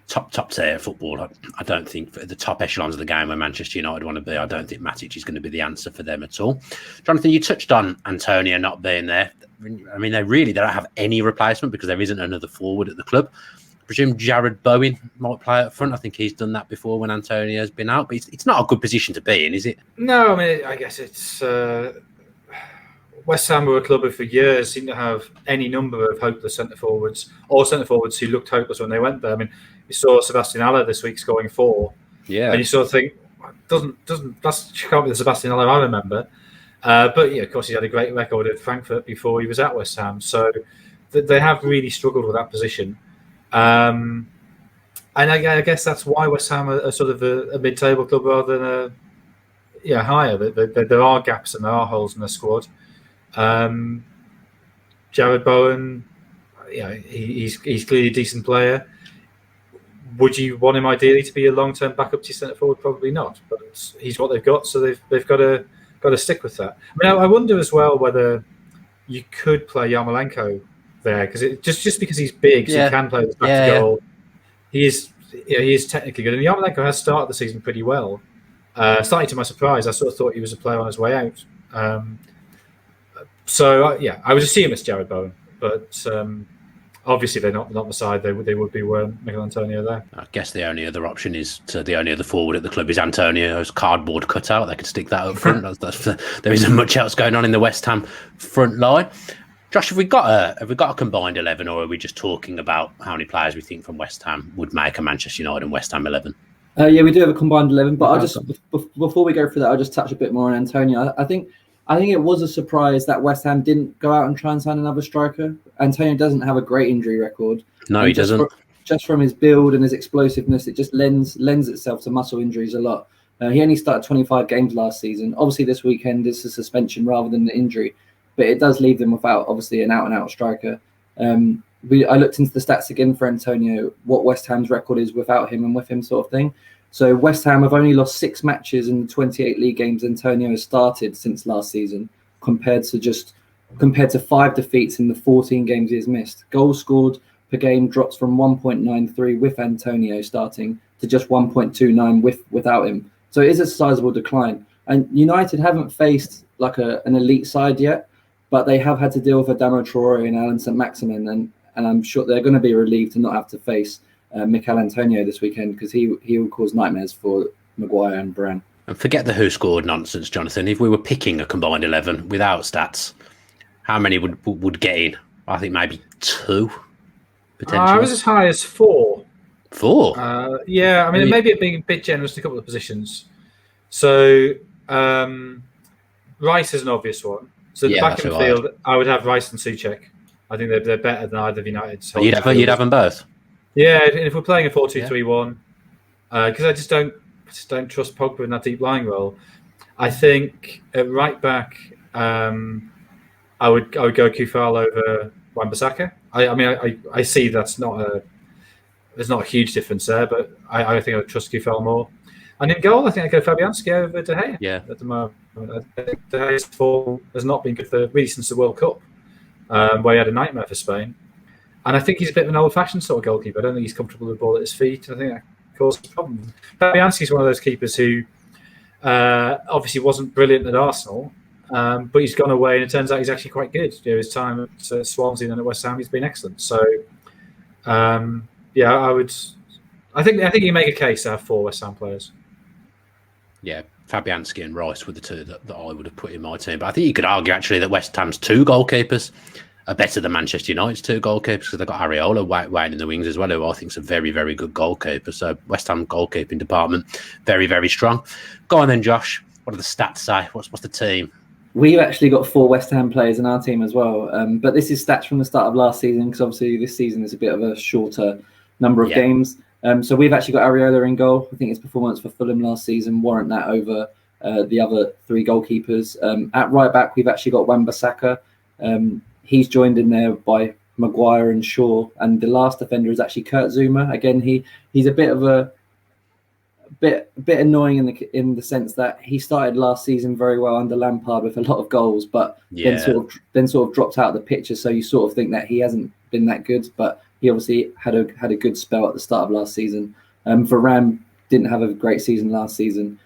top tier football. I don't think at the top echelons of the game where Manchester United want to be, I don't think Matic is going to be the answer for them at all. Jonathan, you touched on Antonio not being there. I mean, they don't have any replacement because there isn't another forward at the club. I presume Jared Bowen might play up front. I think he's done that before when Antonio's been out, but it's not a good position to be in, is it? No, I mean, I guess it's West Ham were a club who for years seemed to have any number of hopeless centre forwards, or centre forwards who looked hopeless when they went there. I mean, you saw Sebastian Haller this week scoring 4, and you sort of think, that can't be the Sebastian Haller I remember. But yeah, of course, he had a great record at Frankfurt before he was at West Ham, so they have really struggled with that position. And I guess that's why West Ham are sort of a mid-table club rather than higher. There are gaps and there are holes in the squad. Jared Bowen, he's clearly a decent player. Would you want him ideally to be a long-term backup to centre forward? Probably not, but he's what they've got, so they've got to stick with that. I mean, I wonder as well whether you could play Yarmolenko there because just because he's big, so he can play the back to goal. He is technically good, and Yarmolenko has started the season pretty well. Slightly to my surprise, I sort of thought he was a player on his way out. I would assume it's Jared Bowen, but obviously they're not the side they would be were Mikel Antonio there. I guess the only other option the only other forward at the club is Antonio's cardboard cutout. They could stick that up front. There isn't much else going on in the West Ham front line. Josh, have we got a combined 11, or are we just talking about how many players we think from West Ham would make a Manchester United and West Ham 11? Yeah, we do have a combined 11, but before we go through that, I'll just touch a bit more on Antonio. I think it was a surprise that West Ham didn't go out and try and sign another striker. Antonio doesn't have a great injury record. No, he doesn't. Just from his build and his explosiveness, it just lends itself to muscle injuries a lot. He only started 25 games last season. Obviously, this weekend is a suspension rather than an injury. but it does leave them without obviously an out-and-out striker. I looked into the stats again for Antonio, what West Ham's record is without him and with him sort of thing. So West Ham have only lost 6 matches in the 28 league games Antonio has started since last season, compared to 5 defeats in the 14 games he has missed. Goals scored per game drops from 1.93 with Antonio starting to just 1.29 without him. So it is a sizable decline. And United haven't faced like an elite side yet, but they have had to deal with Adama Traore and Alan St-Maximin, and I'm sure they're going to be relieved to not have to face Mikel Antonio this weekend, because he will cause nightmares for Maguire and Varane. And forget the who scored nonsense, Jonathan. If we were picking a combined 11 without stats, how many would get in? I think maybe 2, potentially. I was as high as 4. 4? Yeah, I mean, maybe it being a bit generous in a couple of positions. So Rice is an obvious one. So the back in the field, I would have Rice and Souček. I think they're better than either of United's. You'd have them both? Yeah, and if we're playing a 4-2-3-1, because I just don't trust Pogba in that deep lying role. I think at right back, I would go Kufal over Wan-Bissaka. I see there's not a huge difference there, but I think I would trust Kufal more. And in goal, I think I'd go Fabianski over De Gea. Yeah. At the moment, I think De Gea's form has not been good really since the World Cup, where he had a nightmare for Spain. And I think he's a bit of an old-fashioned sort of goalkeeper. I don't think he's comfortable with the ball at his feet. I think that causes problems. Fabianski's one of those keepers who obviously wasn't brilliant at Arsenal, but he's gone away, and it turns out he's actually quite good. His time at Swansea and at West Ham, he's been excellent. So, I think you make a case to have 4 West Ham players. Yeah, Fabianski and Rice were the 2 that I would have put in my team. But I think you could argue actually that West Ham's 2 goalkeepers are better than Manchester United's 2 goalkeepers, because they've got Areola waiting in the wings as well, who I think is a very, very good goalkeeper. So West Ham goalkeeping department, very, very strong. Go on then, Josh. What do the stats say? What's the team? We've actually got 4 West Ham players in our team as well. But this is stats from the start of last season, because obviously this season is a bit of a shorter number of games. So we've actually got Areola in goal. I think his performance for Fulham last season warrant that over the other 3 goalkeepers. At right back, we've actually got Wan-Bissaka. He's joined in there by Maguire and Shaw, and the last defender is actually Kurt Zouma. Again, he's a bit of a bit annoying in the sense that he started last season very well under Lampard with a lot of goals, but then sort of dropped out of the picture. So you sort of think that he hasn't been that good, but he obviously had a good spell at the start of last season. Varane didn't have a great season last season.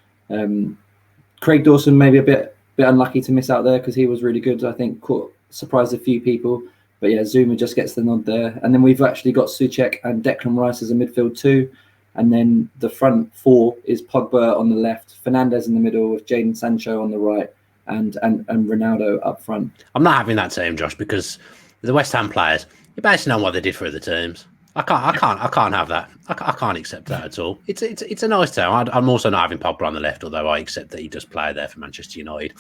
Craig Dawson maybe a bit unlucky to miss out there, because he was really good. I think surprised a few people, but yeah, Zouma just gets the nod there. And then we've actually got Souček and Declan Rice as a midfield 2, and then the front 4 is Pogba on the left, Fernandes in the middle with Jadon Sancho on the right, and Ronaldo up front. I'm not having that team, Josh, because the West Ham players, you're basing on what they did for other teams. I can't have that. I can't accept that at all. It's a nice team. I'm also not having Pogba on the left, although I accept that he does play there for Manchester United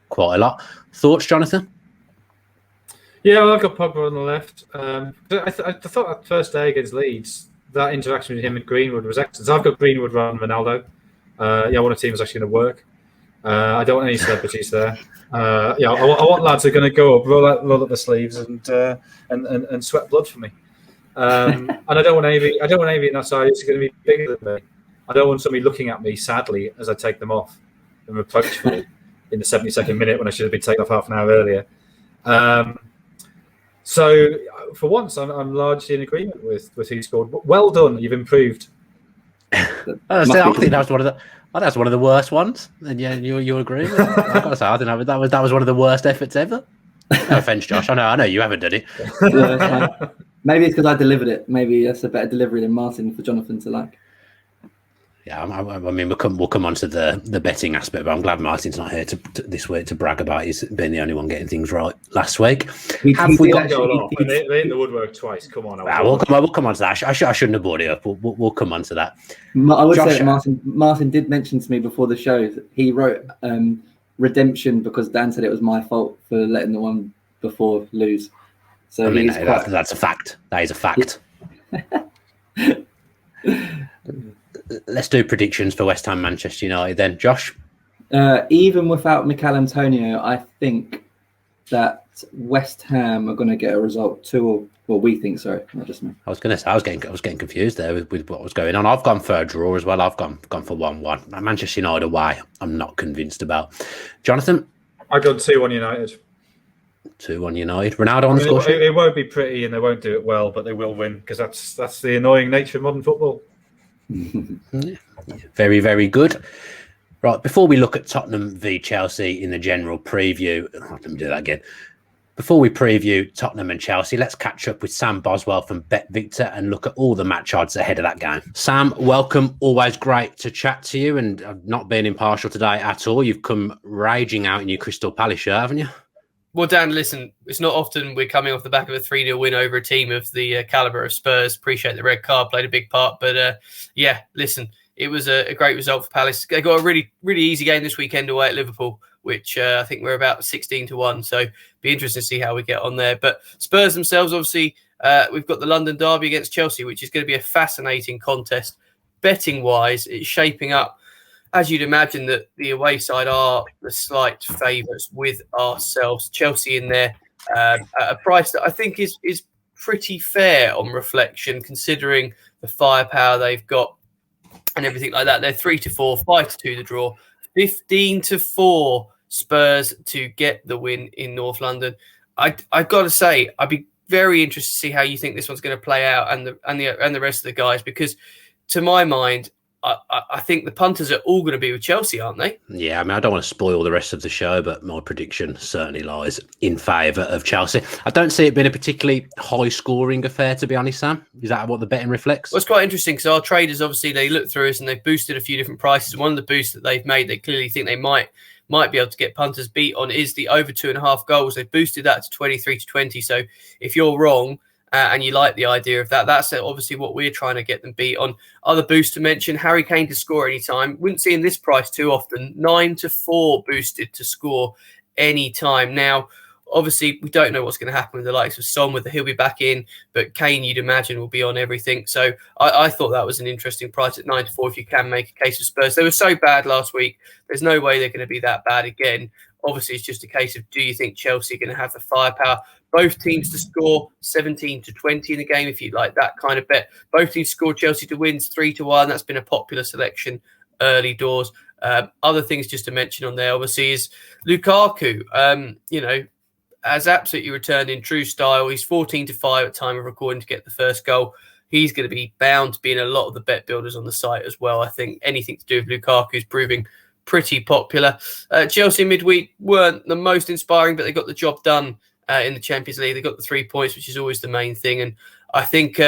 quite a lot. Thoughts, Jonathan? Yeah, well, I've got Pogba on the left. I thought that first day against Leeds, that interaction with him and Greenwood was excellent. So I've got Greenwood rather than Ronaldo. I want a team that's actually going to work. I don't want any celebrities there. I want lads who are going to go up, roll up their sleeves, and sweat blood for me. And I don't want Avey in that side who's going to be bigger than me. I don't want somebody looking at me sadly as I take them off and reproachfully in the 72nd minute when I should have been taken off half an hour earlier. So for once, I'm largely in agreement with WhoScored. Well done, you've improved. I think that was one of the worst ones. And yeah, you agree with that? I've got to say, I think that was one of the worst efforts ever. No offense, Josh. I know you haven't done it. Yeah, maybe it's because I delivered it. Maybe that's a better delivery than Martin for Jonathan to like. Yeah, I mean, we'll come on to the betting aspect, but I'm glad Martin's not here this week to brag about he's been the only one getting things right last week. They hit the woodwork twice. Come on. We'll come on to that. I shouldn't have brought it up. We'll come on to that. I would say Martin did mention to me before the show that he wrote redemption because Dan said it was my fault for letting the one before lose. So I mean, that's a fact. That is a fact. Let's do predictions for West Ham Manchester United then. Josh? Even without Mikel Antonio, I think that West Ham are going to get a result 2-2. Well, we think so, not just me. I was going to say I was getting confused there with what was going on. I've gone for a draw as well. I've gone for 1-1. Manchester United away, I'm not convinced about. Jonathan, I got 2-1 United. 2-1 United. Ronaldo on the score sheet. It won't be pretty, and they won't do it well, but they will win because that's the annoying nature of modern football. Yeah. Very, very good. Right, before we look at Tottenham v Chelsea in the general preview, let me do that again. Before we preview Tottenham and Chelsea, let's catch up with Sam Boswell from BetVictor and look at all the match odds ahead of that game. Sam, welcome. Always great to chat to you, and I've not been impartial today at all. You've come raging out in your Crystal Palace shirt, haven't you? Well, Dan, listen, it's not often we're coming off the back of a 3-0 win over a team of the calibre of Spurs. Appreciate the red card played a big part. But, listen, it was a great result for Palace. They got a really, really easy game this weekend away at Liverpool, which I think we're about 16-1. So be interesting to see how we get on there. But Spurs themselves, obviously, we've got the London derby against Chelsea, which is going to be a fascinating contest. Betting-wise, it's shaping up, as you'd imagine, that the away side are the slight favourites with ourselves. Chelsea in there at a price that I think is pretty fair on reflection, considering the firepower they've got and everything like that. They're 3-4, 5-2 the draw, 15-4 Spurs to get the win in North London. I've got to say, I'd be very interested to see how you think this one's going to play out, and the rest of the guys, because to my mind, I think the punters are all going to be with Chelsea, aren't they? Yeah, I mean, I don't want to spoil the rest of the show, but my prediction certainly lies in favour of Chelsea. I don't see it being a particularly high-scoring affair, to be honest, Sam. Is that what the betting reflects? Well, it's quite interesting because our traders, obviously, they look through us and they've boosted a few different prices. One of the boosts that they've made, they clearly think they might be able to get punters beat on, is the over 2.5 goals. They've boosted that to 23-20. So if you're wrong, and you like the idea of that, that's obviously what we're trying to get them beat on. Other boosts to mention, Harry Kane to score any time. Wouldn't see in this price too often. 9-4 boosted to score any time. Now, obviously, we don't know what's going to happen with the likes of Son, whether he'll be back in, but Kane, you'd imagine, will be on everything. So I thought that was an interesting price at 9-4 if you can make a case for Spurs. They were so bad last week. There's no way they're going to be that bad again. Obviously, it's just a case of, do you think Chelsea are going to have the firepower? Both teams to score 17-20 in the game, if you like that kind of bet. Both teams scored. Chelsea to wins 3-1. That's been a popular selection early doors. Other things just to mention on there, obviously, is Lukaku. Has absolutely returned in true style. He's 14-5 at time of recording to get the first goal. He's going to be bound to be in a lot of the bet builders on the site as well. I think anything to do with Lukaku is proving pretty popular. Chelsea midweek weren't the most inspiring, but they got the job done in the Champions League. They got the 3 points, which is always the main thing. And I think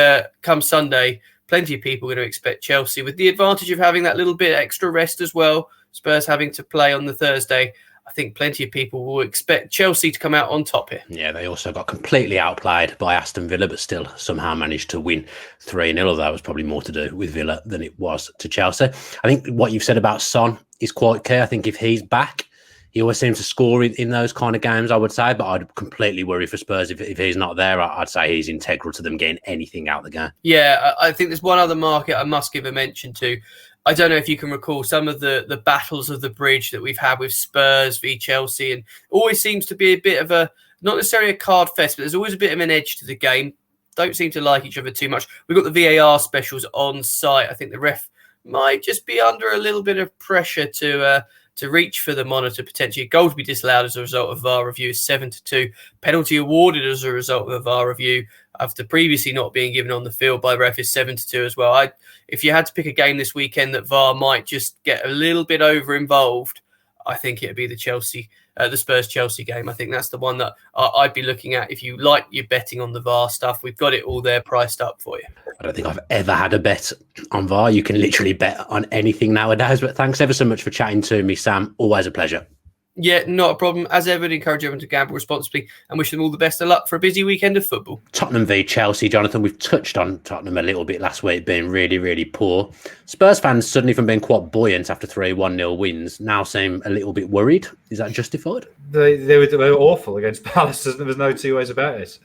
come Sunday, plenty of people are going to expect Chelsea, with the advantage of having that little bit extra rest as well. Spurs having to play on the Thursday. I think plenty of people will expect Chelsea to come out on top here. Yeah, they also got completely outplayed by Aston Villa, but still somehow managed to win 3-0, although that was probably more to do with Villa than it was to Chelsea. I think what you've said about Son is quite clear. I think if he's back, he always seems to score in those kind of games, I would say, but I'd completely worry for Spurs if he's not there. I'd say he's integral to them getting anything out of the game. Yeah, I think there's one other market I must give a mention to. I don't know if you can recall some of the battles of the bridge that we've had with Spurs v Chelsea, and always seems to be a bit of a, not necessarily a card fest, but there's always a bit of an edge to the game. Don't seem to like each other too much. We've got the VAR specials on site. I think the ref might just be under a little bit of pressure to reach for the monitor potentially. Goal to be disallowed as a result of VAR review is 7-2. Penalty awarded as a result of a VAR review after previously not being given on the field by the ref is 7-2 as well. If you had to pick a game this weekend that VAR might just get a little bit over involved, I think it'd be the Spurs Chelsea game. I think that's the one that I'd be looking at if you like your betting on the VAR stuff. We've got it all there priced up for you. I don't think I've ever had a bet on VAR. You can literally bet on anything nowadays. But thanks ever so much for chatting to me, Sam. Always a pleasure. Yeah, not a problem. As ever, I'd encourage everyone to gamble responsibly and wish them all the best of luck for a busy weekend of football. Tottenham v Chelsea, Jonathan. We've touched on Tottenham a little bit last week, being really, really poor. Spurs fans, suddenly from being quite buoyant after 3 1-0 wins, now seem a little bit worried. Is that justified? They were awful against Palace. There was no two ways about it.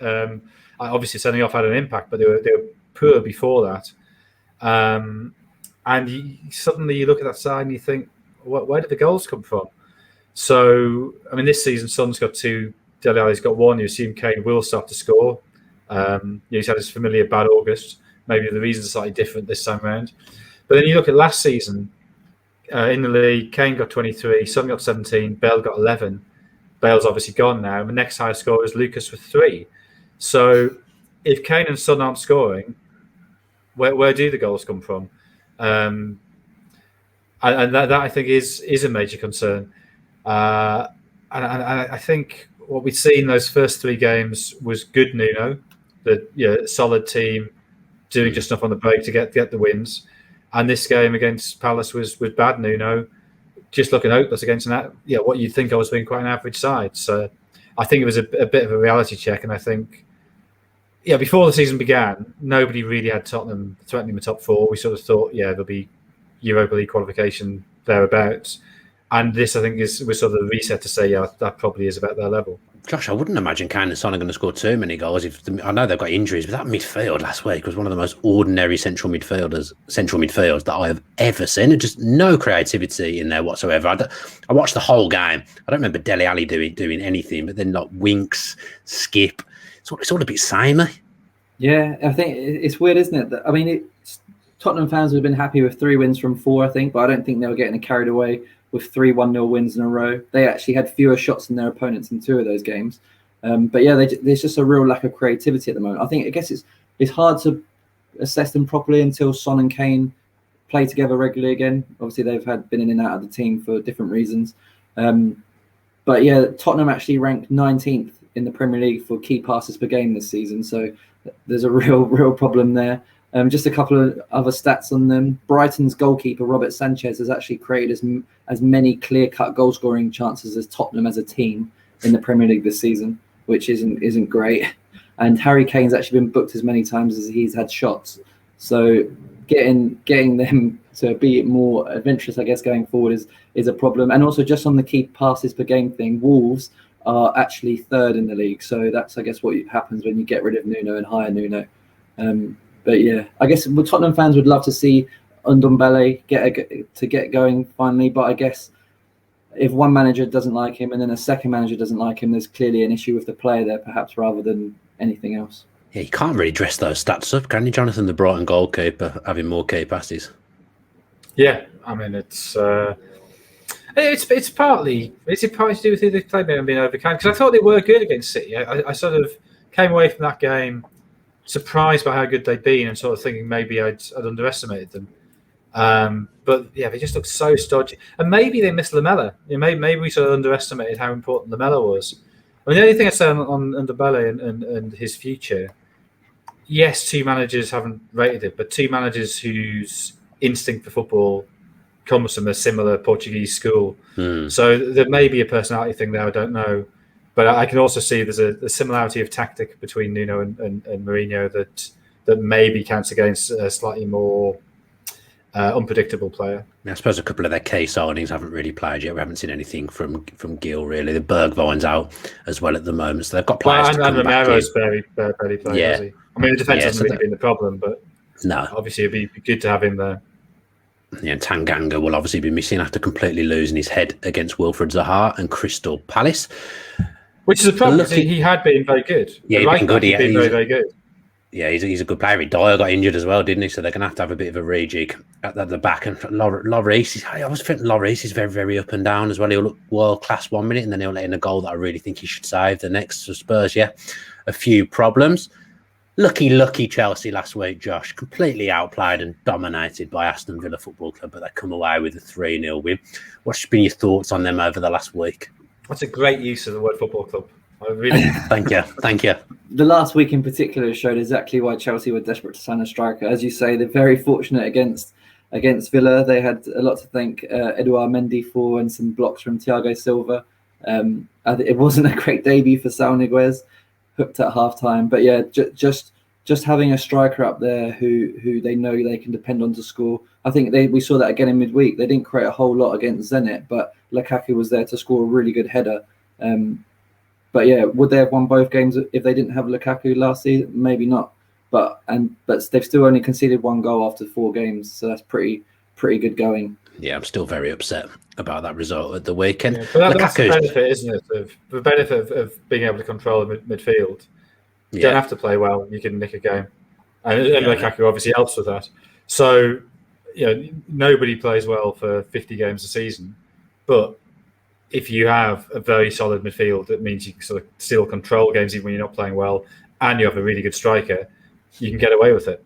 Obviously, sending off had an impact, but they were poor before that. And suddenly you look at that side and you think, where did the goals come from? So, I mean, this season, Son's got 2 Dele Alli's got one. You assume Kane will start to score. He's had his familiar bad August. Maybe the reasons are slightly different this time around. But then you look at last season in the league, Kane got 23, Son got 17, Bale got 11. Bale's obviously gone now. And the next highest scorer is Lucas with 3. So if Kane and Son aren't scoring, where do the goals come from? And that I think is a major concern. And I think what we'd seen those first 3 games was good Nuno, the solid team doing just enough on the break to get the wins. And this game against Palace was bad Nuno, just looking hopeless against what you'd think I was being quite an average side. So I think it was a bit of a reality check. And I think, before the season began, nobody really had Tottenham threatening the top 4. We sort of thought, there'll be Europa League qualification thereabouts. And this, I think, was sort of the reset to say, that probably is about their level. Josh, I wouldn't imagine Kane and Son are going to score too many goals. I know they've got injuries, but that midfield last week was one of the most ordinary central midfields that I have ever seen. And just no creativity in there whatsoever. I watched the whole game. I don't remember Dele Alli doing anything, but then like Winks, Skip. It's all a bit samey. Yeah, I think it's weird, isn't it? I mean, Tottenham fans would have been happy with 3 wins from 4, I think, but I don't think they were getting carried away with 3 1-0 wins in a row. They actually had fewer shots than their opponents in 2 of those games. But there's just a real lack of creativity at the moment. I guess it's hard to assess them properly until Son and Kane play together regularly again. Obviously, they've been in and out of the team for different reasons. But Tottenham actually ranked 19th in the Premier League for key passes per game this season. So there's a real problem there. Just a couple of other stats on them. Brighton's goalkeeper, Robert Sanchez, has actually created as many clear-cut goal-scoring chances as Tottenham as a team in the Premier League this season, which isn't great. And Harry Kane's actually been booked as many times as he's had shots. So getting them to be more adventurous, I guess, going forward is a problem. And also just on the key passes per game thing, Wolves are actually 3rd in the league. So that's, I guess, what happens when you get rid of Nuno and hire Nuno. But I guess Tottenham fans would love to see Ndombele get going finally. But I guess if one manager doesn't like him and then a second manager doesn't like him, there's clearly an issue with the player there, perhaps, rather than anything else. Yeah, you can't really dress those stats up, can you, Jonathan? The Brighton goalkeeper having more key passes. Yeah, I mean it's partly to do with who they played maybe being overcome, because I thought they were good against City. I sort of came away from that game surprised by how good they'd been and sort of thinking maybe I'd underestimated them. But they just looked so stodgy. And maybe they missed Lamela. Maybe we sort of underestimated how important Lamela was. I mean, the only thing I'd say on Ndombele and his future, yes, 2 managers haven't rated it, but 2 managers whose instinct for football comes from a similar Portuguese school. So there may be a personality thing there, I don't know. But I can also see there's a similarity of tactic between Nuno and Mourinho that maybe counts against a slightly more unpredictable player. I suppose a couple of their key signings haven't really played yet. We haven't seen anything from Gil, really. The Bergwijn's out as well at the moment, so they've got players to come back in. And Romero's barely played, has he? I mean, the defence hasn't really been the problem, but obviously it'd be good to have him there. Yeah, and Tanganga will obviously be missing after completely losing his head against Wilfred Zaha and Crystal Palace. Which is a problem, because he had been very good. Yeah, he's been good. He's been very, very good. Yeah, he's a good player. Dyer got injured as well, didn't he? So they're going to have a bit of a rejig at the back. And Lloris, I was thinking Lloris is very, very up and down as well. He'll look world-class 1 minute, and then he'll let in a goal that I really think he should save the next. So Spurs, a few problems. Lucky Chelsea last week, Josh. Completely outplayed and dominated by Aston Villa Football Club, but they come away with a 3-0 win. What's been your thoughts on them over the last week? That's a great use of the word football club. I really Thank you. The last week in particular showed exactly why Chelsea were desperate to sign a striker. As you say, they're very fortunate against Villa. They had a lot to thank Edouard Mendy for, and some blocks from Thiago Silva. It wasn't a great debut for Saul Niguez, hooked at half-time. But just having a striker up there who they know they can depend on to score. I think we saw that again in midweek. They didn't create a whole lot against Zenit, but Lukaku was there to score a really good header. But would they have won both games if they didn't have Lukaku last season? Maybe not. But they've still only conceded 1 goal after 4 games, so that's pretty good going. Yeah, I'm still very upset about that result at the weekend. Yeah, but that's the benefit, isn't it? The benefit of being able to control the midfield. You don't have to play well; you can nick a game, and Lukaku obviously helps with that. So, nobody plays well for 50 games a season, but if you have a very solid midfield, that means you can sort of still control games even when you're not playing well, and you have a really good striker, you can get away with it.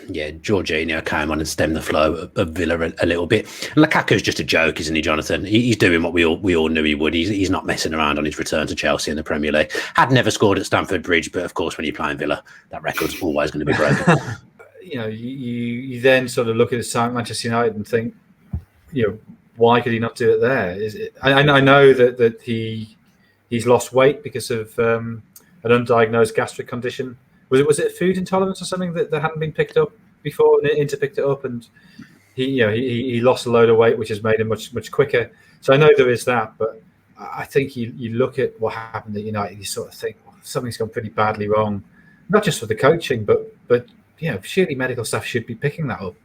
Yeah, Jorginho came on and stemmed the flow of Villa a little bit. And Lukaku's just a joke, isn't he, Jonathan? He's doing what we all knew he would. He's not messing around on his return to Chelsea in the Premier League. Had never scored at Stamford Bridge, but of course, when you're playing Villa, that record's always going to be broken. You then sort of look at his time at Manchester United and think, why could he not do it there? I know that he's lost weight because of an undiagnosed gastric condition. Was it food intolerance or something that hadn't been picked up before, and Inter picked it up, and he lost a load of weight, which has made him much quicker. So I know there is that, but I think you look at what happened at United, you sort of think, well, something's gone pretty badly wrong, not just with the coaching, but surely medical staff should be picking that up.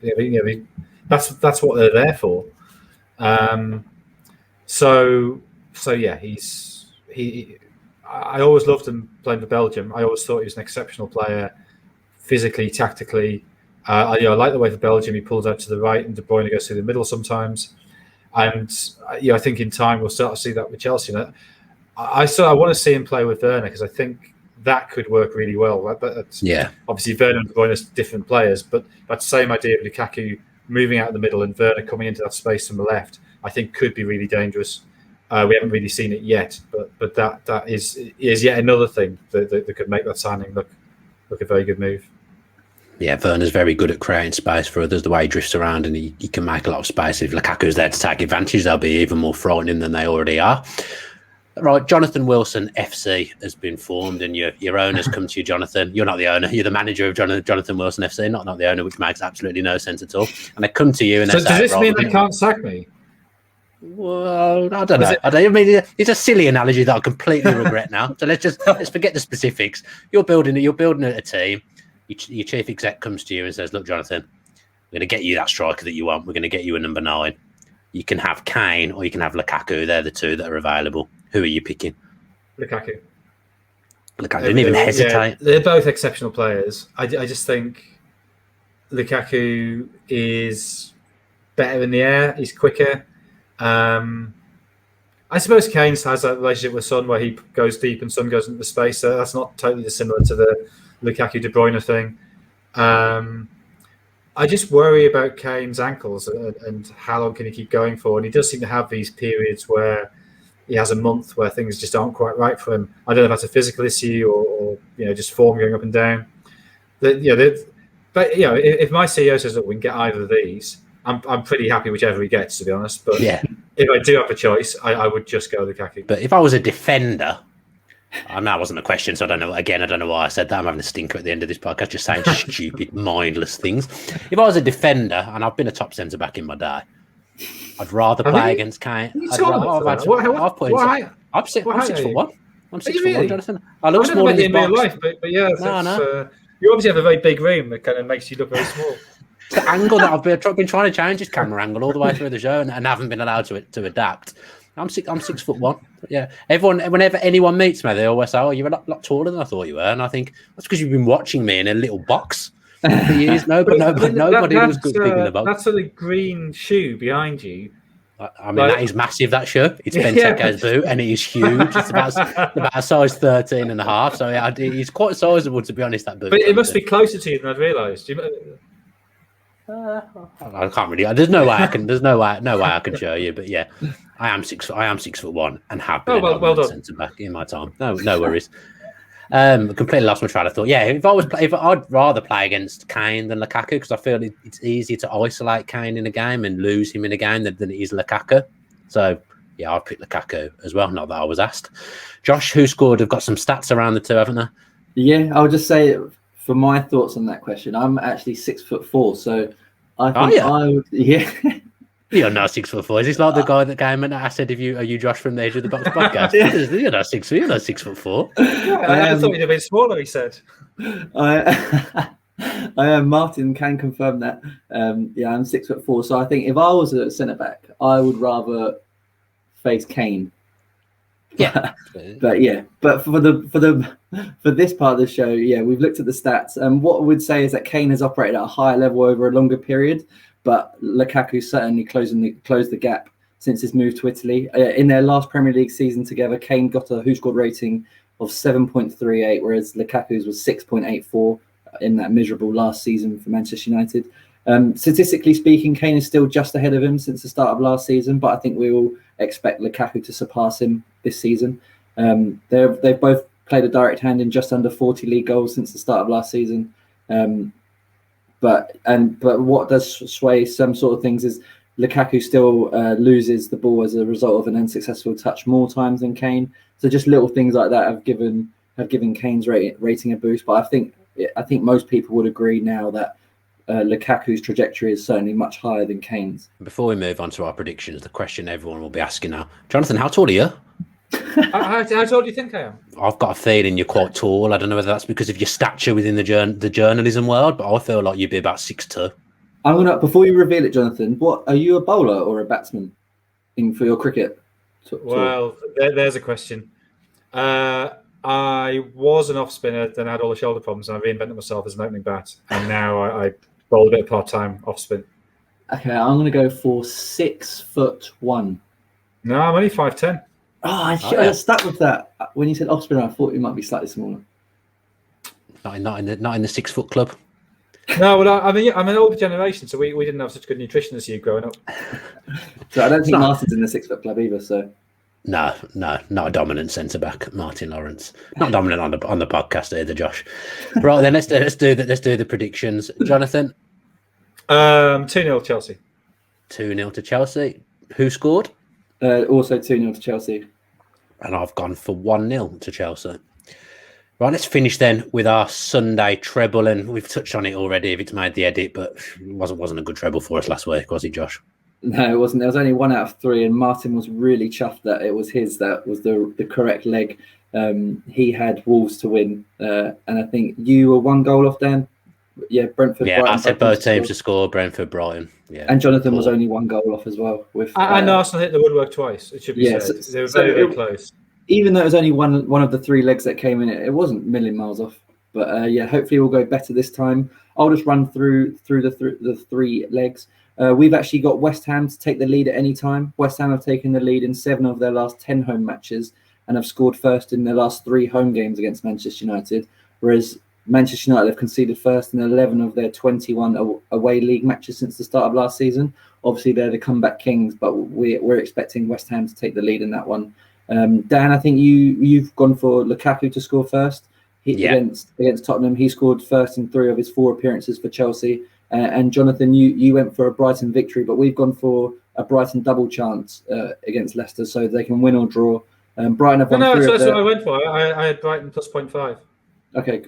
That's what they're there for. So yeah, I always loved him playing for Belgium. I always thought he was an exceptional player, physically, tactically. I like the way for Belgium he pulls out to the right and De Bruyne goes through the middle sometimes. And I think in time we'll start to see that with Chelsea. I want to see him play with Werner because I think that could work really well. Right? But obviously Werner and De Bruyne are different players, but that same idea of Lukaku moving out of the middle and Werner coming into that space from the left, I think could be really dangerous. We haven't really seen it yet, but that is yet another thing that could make that signing look a very good move. Yeah, Werner's very good at creating space for others, the way he drifts around, and he can make a lot of space. If Lukaku's there to take advantage, they'll be even more frightening than they already are. Right, Jonathan Wilson FC has been formed, and your owner's come to you, Jonathan. You're not the owner, you're the manager of Jonathan Wilson FC, not the owner, which makes absolutely no sense at all. And they come to you and they say, does this mean they can't sack me? Well, I don't know. I mean, it's a silly analogy that I completely regret now. So let's forget the specifics. You're building a team. Your chief exec comes to you and says, "Look, Jonathan, we're going to get you that striker that you want. We're going to get you a number 9. You can have Kane or you can have Lukaku. They're the two that are available. Who are you picking?" Lukaku. Didn't even hesitate. Yeah, they're both exceptional players. I just think Lukaku is better in the air. He's quicker. I suppose Kane has that relationship with Son where he goes deep and Son goes into space. So that's not totally dissimilar to the Lukaku De Bruyne thing. I just worry about Kane's ankles and how long can he keep going for. And he does seem to have these periods where he has a month where things just aren't quite right for him. I don't know if that's a physical issue or just form going up and down. But if my CEO says that we can get either of these, I'm pretty happy whichever he gets, to be honest. But if I do have a choice, I would just go Lukaku. But if I was a defender, I know that wasn't a question, so I don't know. Again, I don't know why I said that. I'm having a stinker at the end of this podcast, just saying stupid, mindless things. If I was a defender, and I've been a top centre back in my day, I'd rather play against Kane. I'm 6'1". I'm 6'1", Jonathan. I look small in this box. Life, but yeah, you obviously have a very big room that kind of makes you look very small. It's the angle that I've been trying to change, this camera angle all the way through the show, and haven't been allowed to adapt. I'm 6'1". Yeah, whenever anyone meets me, they always say, "Oh, you're a lot taller than I thought you were," and I think that's because you've been watching me in a little box for years. Nobody was good big in the box. That's a green shoe behind you. I mean, that is massive, that shoe. It's Benteke's boot, and it is huge. It's about a size 13.5, so it's quite sizable, to be honest, that boot. But it must be closer to you than I'd realised. I can't really. There's no way I can show you, but yeah, I am 6'1" and have been a centre back in my time. No worries. Completely lost my train of thought. Yeah, if I'd rather play against Kane than Lukaku because I feel it's easier to isolate Kane in a game and lose him in a game than it is Lukaku. So yeah, I'd pick Lukaku as well. Not that I was asked. Josh, WhoScored have got some stats around the two, haven't they? Yeah, I'll just say for my thoughts on that question, I'm actually 6'4", so I think I would. Yeah. You're not 6'4". Is this like the guy that came and I said, "Are you Josh from the Edge of the Box podcast?" You're not 6'4". I thought you'd have been smaller. He said. Martin can confirm that. I'm 6'4", so I think if I was a centre back, I would rather face Kane. Yeah, but for this part of the show, we've looked at the stats, and what I would say is that Kane has operated at a higher level over a longer period, but Lukaku certainly closed the gap since his move to Italy. In their last Premier League season together, Kane got a WhoScored rating of 7.38, whereas Lukaku's was 6.84 in that miserable last season for Manchester United. Statistically speaking, Kane is still just ahead of him since the start of last season, but I think we all expect Lukaku to surpass him this season. They've both played a direct hand in just under 40 league goals since the start of last season. But what does sway some sort of things is Lukaku still loses the ball as a result of an unsuccessful touch more times than Kane. So just little things like that have given Kane's rating a boost. But I think most people would agree now that Lukaku's trajectory is certainly much higher than Kane's. Before we move on to our predictions, the question everyone will be asking now, Jonathan, how tall are you? How tall do you think I am? I've got a feeling you're quite tall. I don't know whether that's because of your stature within the journalism world, but I feel like you'd be about 6'2". Before you reveal it, Jonathan, what are you, a bowler or a batsman for your cricket? Well, there's a question. I was an off spinner, then I had all the shoulder problems, and I reinvented myself as an opening bat, and now I bowl a bit of part-time off spin. Okay, I'm going to go for 6'1". No, I'm only 5'10". I stuck with that. When you said off spinner, I thought you might be slightly smaller. Not in the 6 foot club. No, well, I'm an older generation, so we didn't have such good nutrition as you growing up. So I don't think Martin's in the 6 foot club either. So no, not a dominant centre back, Martin Lawrence. Not dominant on the podcast either, Josh. Right then, let's do the predictions, Jonathan. 2-0 Chelsea. 2-0 to Chelsea. Who scored? Also 2-0 to Chelsea. And I've gone for 1-0 to Chelsea. Right, let's finish then with our Sunday treble, and we've touched on it already if it's made the edit, but it wasn't a good treble for us last week, was it, Josh? No, it wasn't. There was only 1 out of 3, and Martin was really chuffed that it was his that was the correct leg. He had Wolves to win, and I think you were 1 goal off, Dan. Yeah, Brentford. Yeah, Brighton, I said both teams to score. Brentford, Brighton. Yeah, and Jonathan was only 1 goal off as well. And Arsenal hit the woodwork twice. It should be said. They were very close. Even though it was only one of the 3 legs that came in, it wasn't a million miles off. But hopefully we'll go better this time. I'll just run through the 3 legs. We've actually got West Ham to take the lead at any time. West Ham have taken the lead in 7 of their last 10 home matches and have scored first in their last 3 home games against Manchester United, whereas Manchester United have conceded first in 11 of their 21 away league matches since the start of last season. Obviously, they're the comeback kings, but we're expecting West Ham to take the lead in that one. Dan, I think you've gone for Lukaku to score first against Tottenham. He scored first in 3 of his 4 appearances for Chelsea. And Jonathan, you went for a Brighton victory, but we've gone for a Brighton double chance against Leicester, so they can win or draw. Brighton have won. That's what I went for. I had Brighton plus 0.5. Okay,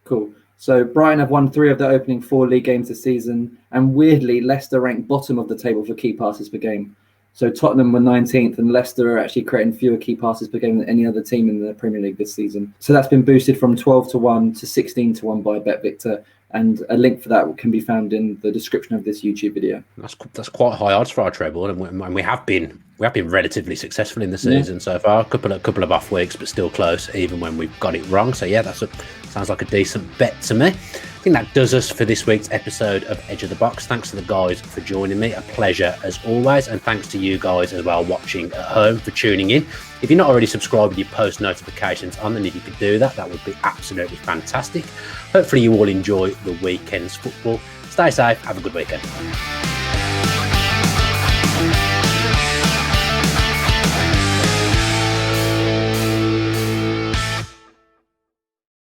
cool. So Brighton have won 3 of their opening 4 league games this season, and weirdly, Leicester ranked bottom of the table for key passes per game. So Tottenham were 19th, and Leicester are actually creating fewer key passes per game than any other team in the Premier League this season. So that's been boosted from 12-1 to 16-1 by BetVictor, and a link for that can be found in the description of this YouTube video. That's quite high odds for our treble, and we have been relatively successful in the season so far. A couple of off weeks, but still close, even when we've got it wrong. So yeah, sounds like a decent bet to me. I think that does us for this week's episode of Edge of the Box. Thanks to the guys for joining me. A pleasure as always. And thanks to you guys as well watching at home for tuning in. If you're not already subscribed with your post notifications on, then if you could do that, that would be absolutely fantastic. Hopefully you all enjoy the weekend's football. Stay safe. Have a good weekend.